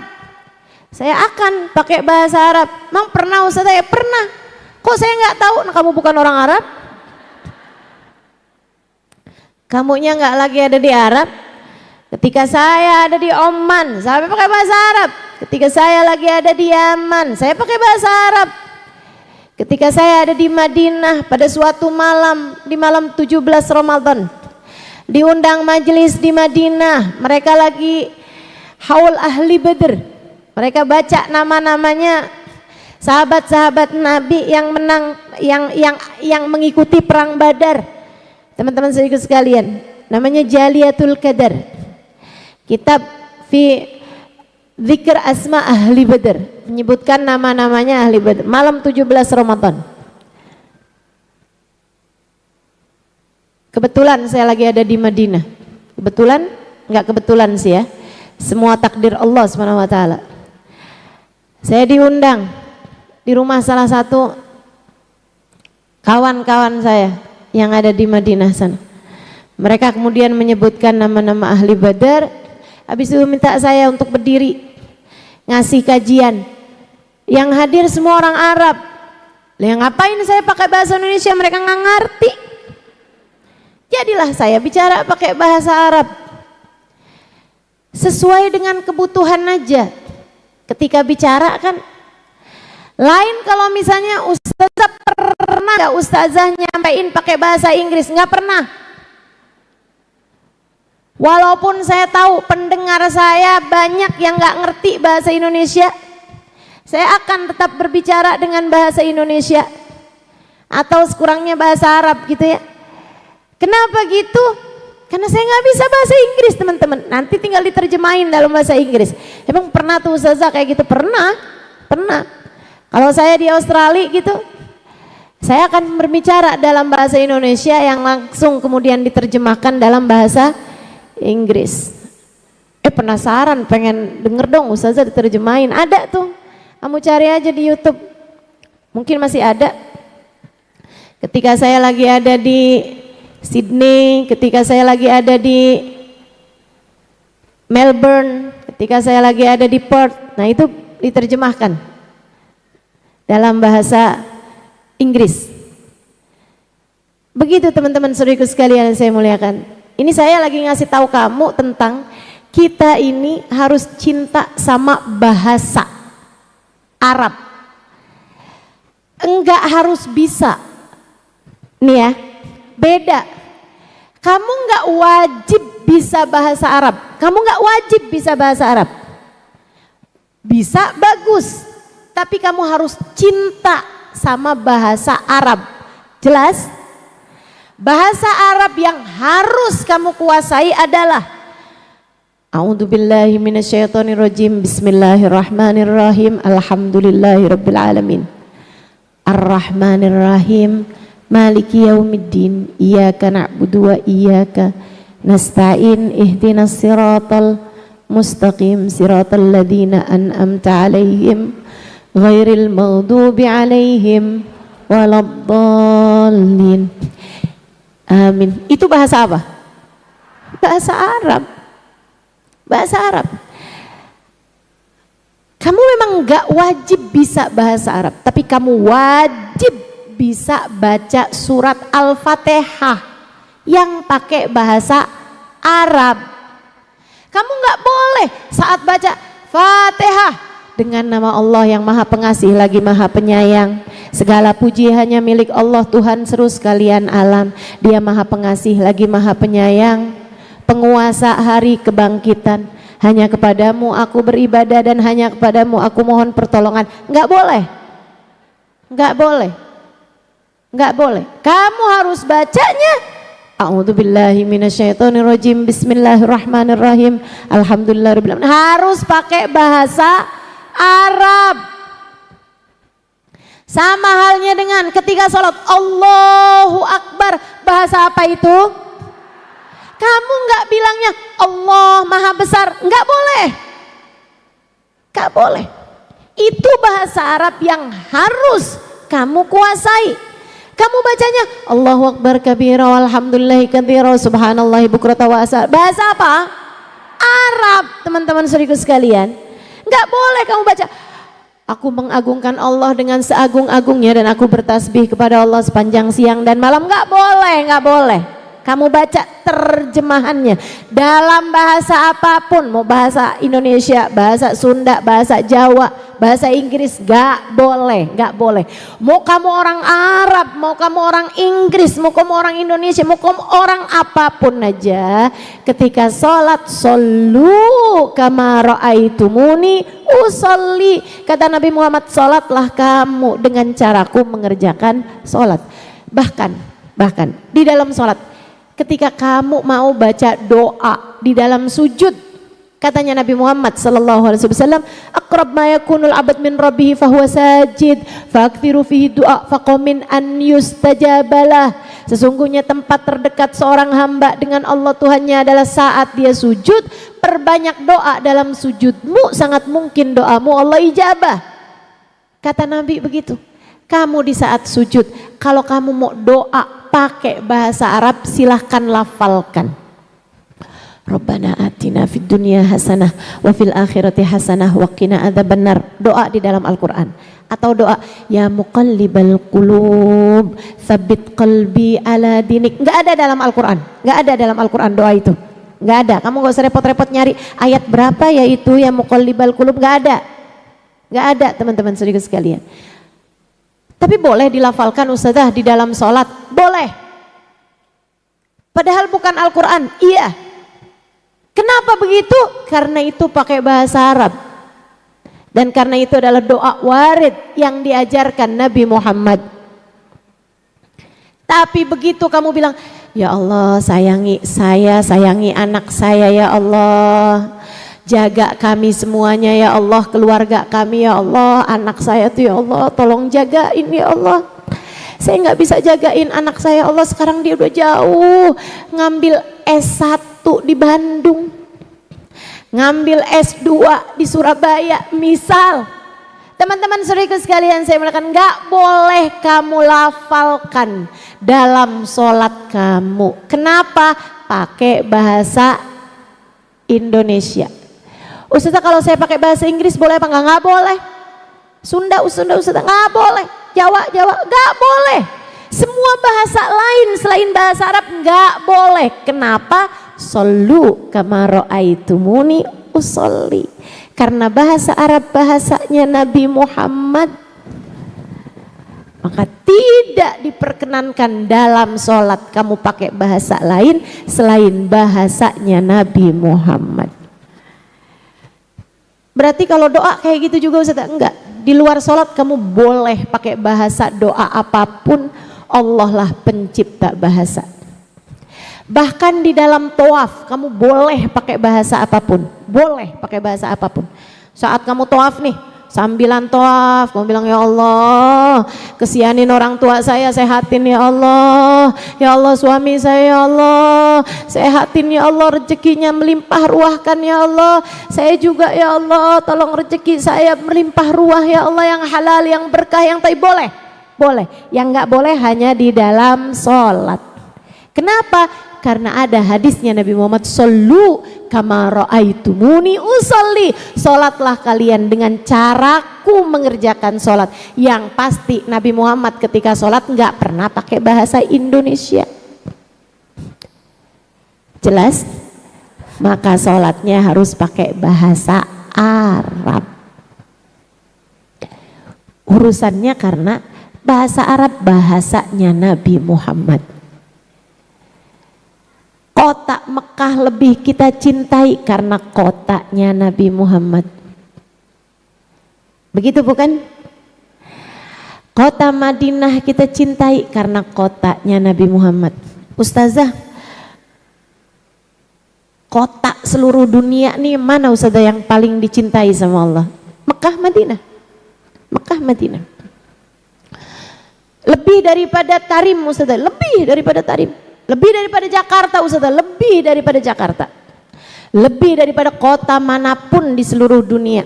saya akan pakai bahasa Arab. Emang pernah Ustazah? Ya pernah. Kok saya nggak tahu? Nah, kamu bukan orang Arab? Kamunya nggak lagi ada di Arab? Ketika saya ada di Oman, saya pakai bahasa Arab. Ketika saya lagi ada di Yaman, saya pakai bahasa Arab. Ketika saya ada di Madinah pada suatu malam, di malam 17 Ramadan, diundang majelis di Madinah, mereka lagi haul ahli Badr. Mereka baca nama-namanya sahabat-sahabat Nabi yang menang, yang mengikuti perang Badar. Teman-teman saudara sekalian, namanya Jaliyatul Qadar. Kitab fi Zikr Asma Ahli Badr, menyebutkan nama-namanya Ahli Badr. Malam 17 Ramadan. Kebetulan saya lagi ada di Madinah. Kebetulan? Enggak kebetulan sih ya. Semua takdir Allah Subhanahu wa taala. Saya diundang di rumah salah satu kawan-kawan saya yang ada di Madinah sana. Mereka kemudian menyebutkan nama-nama Ahli Badar. Habis itu minta saya untuk berdiri ngasih kajian. Yang hadir semua orang Arab. Lah ngapain saya pakai bahasa Indonesia, mereka nggak ngerti. Jadilah saya bicara pakai bahasa Arab. Sesuai dengan kebutuhan aja. Ketika bicara kan lain kalau misalnya ustazah pernah nggak ustazah nyampein pakai bahasa Inggris? Nggak pernah. Walaupun saya tahu pendengar saya banyak yang nggak ngerti bahasa Indonesia, saya akan tetap berbicara dengan bahasa Indonesia atau sekurangnya bahasa Arab gitu ya. Kenapa gitu? Karena saya nggak bisa bahasa Inggris teman-teman. Nanti tinggal diterjemahin dalam bahasa Inggris. Emang pernah tuh ustazah kayak gitu? Pernah. Kalau saya di Australia gitu, saya akan berbicara dalam bahasa Indonesia yang langsung kemudian diterjemahkan dalam bahasa Inggris. Penasaran, pengen denger dong ustazah diterjemahin. Ada tuh, kamu cari aja di YouTube, mungkin masih ada. Ketika saya lagi ada di Sydney, ketika saya lagi ada di Melbourne, ketika saya lagi ada di Perth, nah itu diterjemahkan dalam bahasa Inggris. Begitu teman-teman saudaraku sekalian yang saya muliakan. Ini saya lagi ngasih tahu kamu tentang kita ini harus cinta sama bahasa Arab. Enggak harus bisa. Nih ya, beda. Kamu enggak wajib bisa bahasa Arab. Kamu enggak wajib bisa bahasa Arab. Bisa bagus, tapi kamu harus cinta sama bahasa Arab. Jelas? Bahasa Arab yang harus kamu kuasai adalah A'udzubillahi minasyaitonirrajim. Bismillahirrahmanirrahim. Alhamdulillahirabbil alamin. Arrahmanirrahim. Maliki yaumiddin. Iyyaka na'budu wa iyyaka nasta'in. Ihdinas siratal mustaqim. Siratal ladzina an'amta 'alaihim ghairil maghdubi 'alaihim waladdallin. Amin. Itu bahasa apa? Bahasa Arab. Bahasa Arab. Kamu memang gak wajib bisa bahasa Arab, tapi kamu wajib bisa baca surat Al-Fatihah yang pakai bahasa Arab. Kamu gak boleh saat baca Fatihah dengan nama Allah yang Maha Pengasih lagi Maha Penyayang. Segala puji hanya milik Allah, Tuhan seru sekalian alam. Dia Maha Pengasih lagi Maha Penyayang, penguasa hari kebangkitan. Hanya kepadamu aku beribadah dan hanya kepadamu aku mohon pertolongan. Enggak boleh. Enggak boleh. Enggak boleh. Kamu harus bacanya A'udzubillahi minasyaitonirrajim. Bismillahirrahmanirrahim. Alhamdulillahirabbil alamin. Harus pakai bahasa Arab. Sama halnya dengan ketika sholat Allahu Akbar, bahasa apa itu? Kamu nggak bilangnya Allah Maha Besar, nggak boleh, nggak boleh. Itu bahasa Arab yang harus kamu kuasai. Kamu bacanya Allahu Akbar kabira walhamdulillahi katsira subhanallahi bukrata wa asal. Bahasa apa? Arab, teman-teman saudaraku sekalian. Nggak boleh kamu baca aku mengagungkan Allah dengan seagung-agungnya dan aku bertasbih kepada Allah sepanjang siang dan malam. Nggak boleh, nggak boleh. Kamu baca terjemahannya dalam bahasa apapun, mau bahasa Indonesia, bahasa Sunda, bahasa Jawa, bahasa Inggris, gak boleh, gak boleh. Mau kamu orang Arab, mau kamu orang Inggris, mau kamu orang Indonesia, mau kamu orang apapun aja, ketika sholat, shollu kama ra'aitumuni usolli. Kata Nabi Muhammad, sholatlah kamu dengan caraku mengerjakan sholat. Bahkan di dalam sholat, ketika kamu mau baca doa di dalam sujud, katanya Nabi Muhammad sallallahu alaihi wasallam, aqrab ma yakunul abad min rabbih fahuwa sajid fakthiru fihi du'a faqamin an yustajabalah. Sesungguhnya tempat terdekat seorang hamba dengan Allah Tuhannya adalah saat dia sujud. Perbanyak doa dalam sujudmu, sangat mungkin doamu Allah ijabah. Kata Nabi begitu. Kamu di saat sujud, kalau kamu mau doa pakai bahasa Arab, silahkan lafalkan. Rabbana atina fid dunya hasanah wa fil akhirati hasanah wa qina adzabannar. Doa di dalam Al-Qur'an. Atau doa ya muqallibal qulub tsabbit qalbi ala dinik. Enggak ada dalam Al-Qur'an. Enggak ada dalam Al-Qur'an doa itu. Enggak ada. Kamu enggak usah repot-repot nyari ayat berapa ya itu ya muqallibal qulub, enggak ada. Enggak ada, teman-teman saudara sekalian. Tapi boleh dilafalkan Ustazah di dalam sholat, boleh. Padahal bukan Al-Quran, iya. Kenapa begitu? Karena itu pakai bahasa Arab. Dan karena itu adalah doa warid yang diajarkan Nabi Muhammad. Tapi begitu kamu bilang, ya Allah sayangi saya, sayangi anak saya ya Allah. Jaga kami semuanya ya Allah, keluarga kami ya Allah, anak saya tuh ya Allah, tolong jagain ya Allah. Saya nggak bisa jagain anak saya Allah, sekarang dia udah jauh, ngambil S1 di Bandung, ngambil S2 di Surabaya, misal. Teman-teman saudaraku sekalian, saya mengatakan nggak boleh kamu lafalkan dalam sholat kamu. Kenapa? Pakai bahasa Indonesia. Ustazah kalau saya pakai bahasa Inggris boleh apa enggak? Enggak boleh. Sunda Ustazah enggak boleh. Jawa enggak boleh. Semua bahasa lain selain bahasa Arab enggak boleh. Kenapa? Shollu kama ra'aitumuni usolli. Karena bahasa Arab bahasanya Nabi Muhammad. Maka tidak diperkenankan dalam sholat kamu pakai bahasa lain selain bahasanya Nabi Muhammad. Berarti kalau doa kayak gitu juga Ustaz? Enggak. Di luar sholat kamu boleh pakai bahasa doa apapun, Allah lah pencipta bahasa. Bahkan di dalam tawaf kamu boleh pakai bahasa apapun, boleh pakai bahasa apapun. Saat kamu tawaf nih, sambilan tawaf kamu bilang ya Allah, kesianin orang tua saya, sehatin ya Allah suami saya ya Allah, sehatin ya Allah, rezekinya melimpah ruahkan ya Allah, saya juga ya Allah, tolong rezeki saya melimpah ruah ya Allah, yang halal, yang berkah, yang taib. Boleh. Yang nggak boleh hanya di dalam sholat. Kenapa? Karena ada hadisnya Nabi Muhammad, shollu kama ra'aitumuni usolli. Sholatlah kalian dengan caraku mengerjakan sholat. Yang pasti Nabi Muhammad ketika sholat nggak pernah pakai bahasa Indonesia. Jelas? Maka sholatnya harus pakai bahasa Arab. Urusannya karena bahasa Arab bahasanya Nabi Muhammad. Kota Mekah lebih kita cintai karena kotanya Nabi Muhammad. Begitu bukan? Kota Madinah kita cintai karena kotanya Nabi Muhammad. Ustazah, kota seluruh dunia nih mana Ustazah yang paling dicintai sama Allah? Mekah, Madinah. Mekah, Madinah. Lebih daripada Tarim Ustazah, lebih daripada Tarim. Lebih daripada Jakarta Ustazah, lebih daripada Jakarta. Lebih daripada kota manapun di seluruh dunia.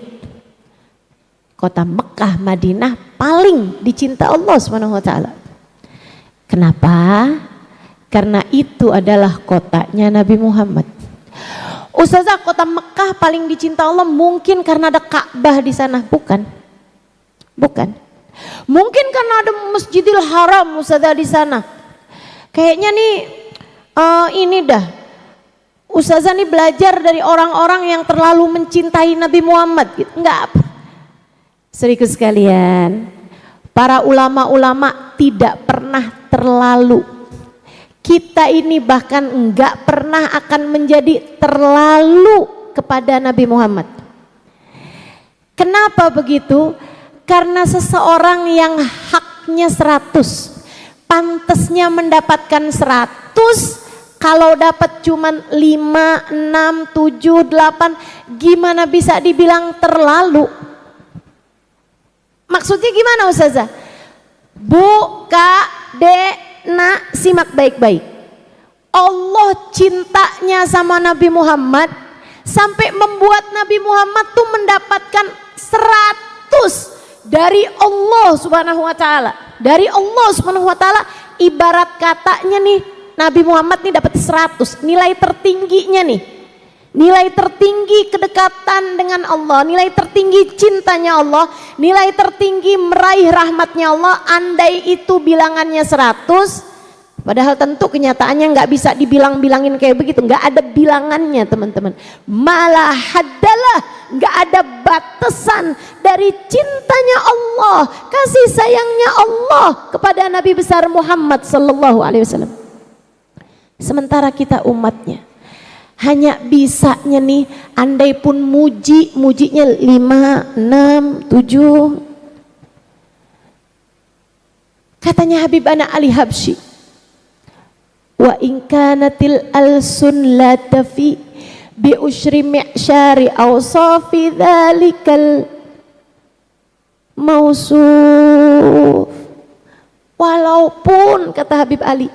Kota Mekah, Madinah paling dicinta Allah SWT. Kenapa? Karena itu adalah kotanya Nabi Muhammad. Ustazah, kota Mekah paling dicinta Allah mungkin karena ada Ka'bah di sana, bukan? Bukan. Mungkin karena ada Masjidil Haram Ustazah di sana. Kayaknya nih ini dah, Ustazah nih belajar dari orang-orang yang terlalu mencintai Nabi Muhammad gitu. Enggak. Saudaraku sekalian, para ulama-ulama tidak pernah terlalu. Kita ini bahkan enggak pernah akan menjadi terlalu kepada Nabi Muhammad. Kenapa begitu? Karena seseorang yang haknya 100, pantasnya mendapatkan 100, kalau dapat cuman 5, 6, 7, 8, gimana bisa dibilang terlalu? Maksudnya gimana Ustazah? Bu, Kak, Dek, Nak, simak baik-baik. Allah cintanya sama Nabi Muhammad sampai membuat Nabi Muhammad tuh mendapatkan 100 dari Allah Subhanahu wa taala. Dari Allah Subhanahu wa taala, ibarat katanya nih Nabi Muhammad nih dapat 100, nilai tertingginya nih. Nilai tertinggi kedekatan dengan Allah, nilai tertinggi cintanya Allah, nilai tertinggi meraih rahmatnya Allah. Andai itu bilangannya 100, padahal tentu kenyataannya nggak bisa dibilang-bilangin kayak begitu, nggak ada bilangannya teman-teman. Malah haddalah, nggak ada batasan dari cintanya Allah, kasih sayangnya Allah kepada Nabi besar Muhammad sallallahu alaihi wasallam. Sementara kita umatnya hanya bisanya nih, andai pun mujinya 5, 6, 7. Katanya Habib Ana Ali Habsyi, wa in kanatil alsun la tafi bi usyri mi'syari awsafi dzalikal mausuf. Walaupun kata Habib Ali,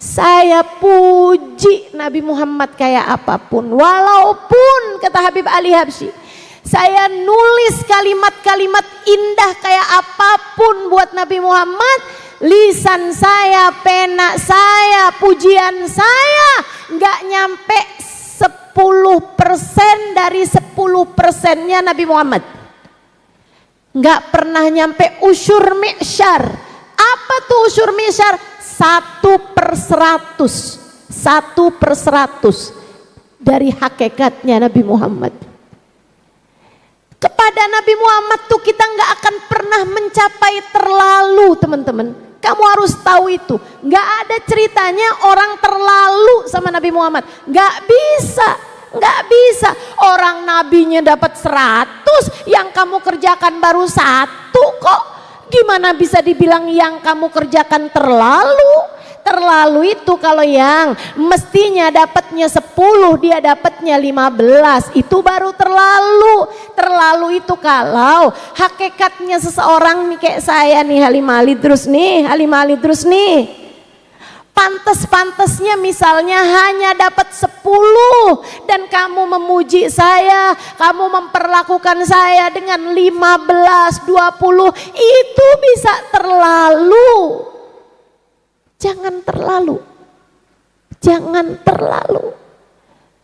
saya puji Nabi Muhammad kayak apapun, walaupun kata Habib Ali Habsyi, saya nulis kalimat-kalimat indah kayak apapun buat Nabi Muhammad, lisan saya, pena saya, pujian saya nggak nyampe 10% dari 10%-nya Nabi Muhammad. Nggak pernah nyampe usyur mi'syar. Apa tuh usyur mi'syar? 1/100, 1/100 dari hakikatnya Nabi Muhammad. Kepada Nabi Muhammad tuh kita nggak akan pernah mencapai terlalu, teman-teman. Kamu harus tahu itu. Nggak ada ceritanya orang terlalu sama Nabi Muhammad. Nggak bisa, nggak bisa. Orang nabinya dapat 100, yang kamu kerjakan baru 1 kok. Gimana bisa dibilang yang kamu kerjakan terlalu? Terlalu itu kalau yang mestinya dapatnya 10, dia dapatnya 15, itu baru terlalu. Terlalu itu kalau hakikatnya seseorang nih kayak saya nih, Halimah Ali Idrus nih, pantas-pantasnya misalnya hanya dapat 10 dan kamu memuji saya, kamu memperlakukan saya dengan 15, 20, itu bisa terlalu. Jangan terlalu. Jangan terlalu.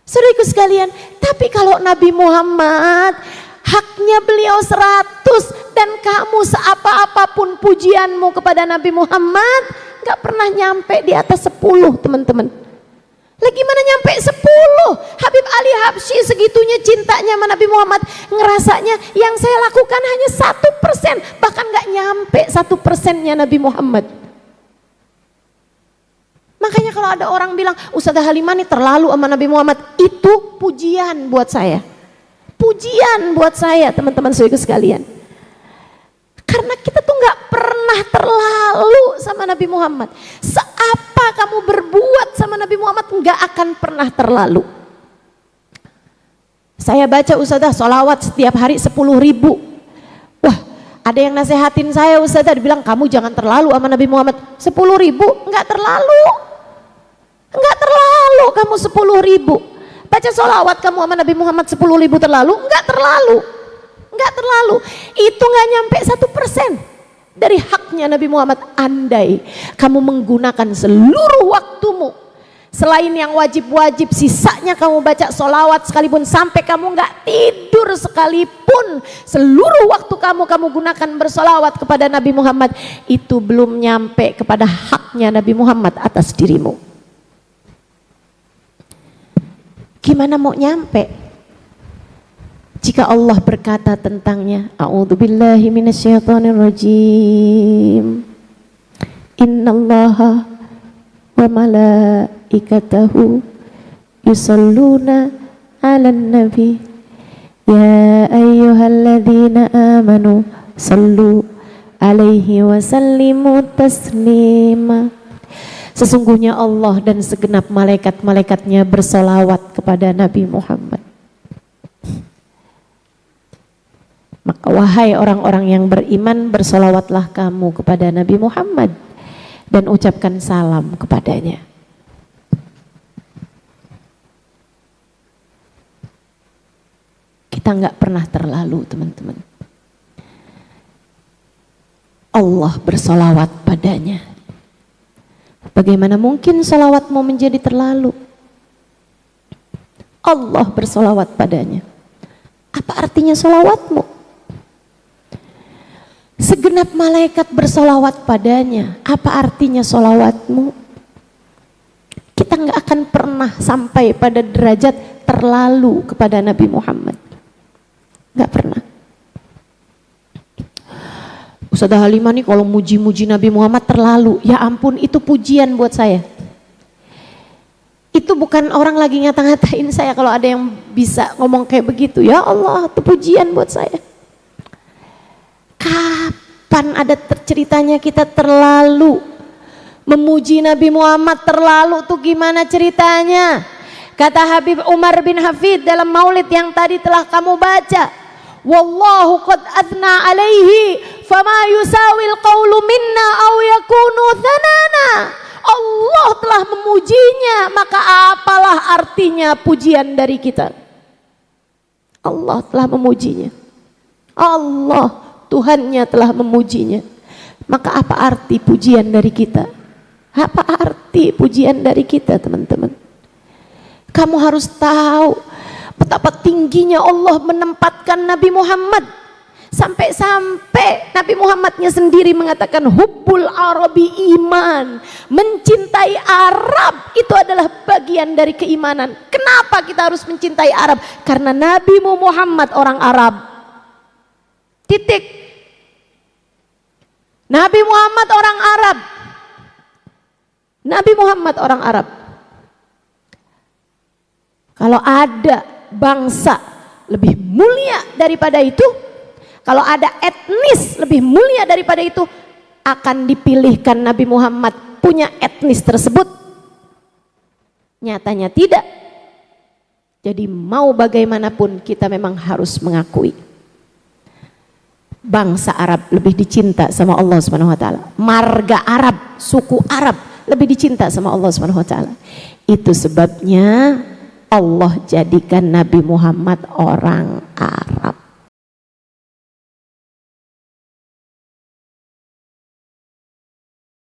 Saudaraku sekalian, tapi kalau Nabi Muhammad haknya beliau 100 dan kamu seapa-apapun pujianmu kepada Nabi Muhammad gak pernah nyampe di atas 10, teman-teman. Lah gimana nyampe 10? Habib Ali Habsyi segitunya cintanya sama Nabi Muhammad, ngerasanya yang saya lakukan hanya 1%, bahkan gak nyampe 1%-nya Nabi Muhammad. Makanya kalau ada orang bilang Ustazah Halimah nih terlalu sama Nabi Muhammad, itu pujian buat saya. Pujian buat saya, teman-teman saudara sekalian. Karena kita tuh gak pernah terlalu sama Nabi Muhammad. Seapa kamu berbuat sama Nabi Muhammad gak akan pernah terlalu. Saya baca Ustazah sholawat setiap hari 10.000. Wah, ada yang nasehatin saya Ustazah, dibilang kamu jangan terlalu sama Nabi Muhammad. 10.000 gak terlalu. Enggak terlalu kamu 10.000. Baca sholawat kamu sama Nabi Muhammad 10.000 terlalu? Enggak terlalu. Enggak terlalu. Itu enggak nyampe 1% dari haknya Nabi Muhammad. Andai kamu menggunakan seluruh waktumu, selain yang wajib-wajib, sisanya kamu baca sholawat sekalipun, sampai kamu enggak tidur sekalipun, seluruh waktu kamu gunakan bersolawat kepada Nabi Muhammad, itu belum nyampe kepada haknya Nabi Muhammad atas dirimu. gimana mau nyampe? Jika Allah berkata tentangnya, a'udzubillahi minasyaitonirrajim. Innallaha wa malaikatahu yusalluna 'alan nabi ya ayyuhalladzina amanu sallu 'alaihi wa sallimu taslima. Sesungguhnya Allah dan segenap malaikat-malaikatnya bersolawat kepada Nabi Muhammad. Maka wahai orang-orang yang beriman, bersolawatlah kamu kepada Nabi Muhammad dan ucapkan salam kepadanya. Kita nggak pernah terlalu, teman-teman. Allah bersolawat padanya. Bagaimana mungkin solawatmu menjadi terlalu? Allah bersolawat padanya. Apa artinya solawatmu? Segenap malaikat bersolawat padanya. Apa artinya solawatmu? Kita nggak akan pernah sampai pada derajat terlalu kepada Nabi Muhammad. Nggak pernah. Ustazah Halimah nih kalau muji-muji Nabi Muhammad terlalu. Ya ampun, itu pujian buat saya. Itu bukan orang lagi ngata-ngatain saya kalau ada yang bisa ngomong kayak begitu. Ya Allah, itu pujian buat saya. Kapan ada ceritanya kita terlalu memuji Nabi Muhammad terlalu tuh gimana ceritanya? Kata Habib Umar bin Hafid dalam maulid yang tadi telah kamu baca, wallahu qad athna alaihi fama yusawil qawlu minna aw yakunu thanana. Allah telah memujinya, maka apalah artinya pujian dari kita? Allah telah memujinya. Allah Tuhannya telah memujinya. Maka apa arti pujian dari kita? Apa arti pujian dari kita, teman-teman? Kamu harus tahu betapa tingginya Allah menempatkan Nabi Muhammad. Sampai-sampai Nabi Muhammadnya sendiri mengatakan hubbul arabi iman. Mencintai Arab itu adalah bagian dari keimanan. Kenapa kita harus mencintai Arab? Karena Nabi Muhammad orang Arab. Titik. Nabi Muhammad orang Arab. Nabi Muhammad orang Arab. Kalau ada bangsa lebih mulia daripada itu, kalau ada etnis lebih mulia daripada itu, akan dipilihkan Nabi Muhammad punya etnis tersebut. Nyatanya tidak. Jadi mau bagaimanapun kita memang harus mengakui bangsa Arab lebih dicinta sama Allah Subhanahu wa taala. Marga Arab, suku Arab lebih dicinta sama Allah Subhanahu wa taala. Itu sebabnya Allah jadikan Nabi Muhammad orang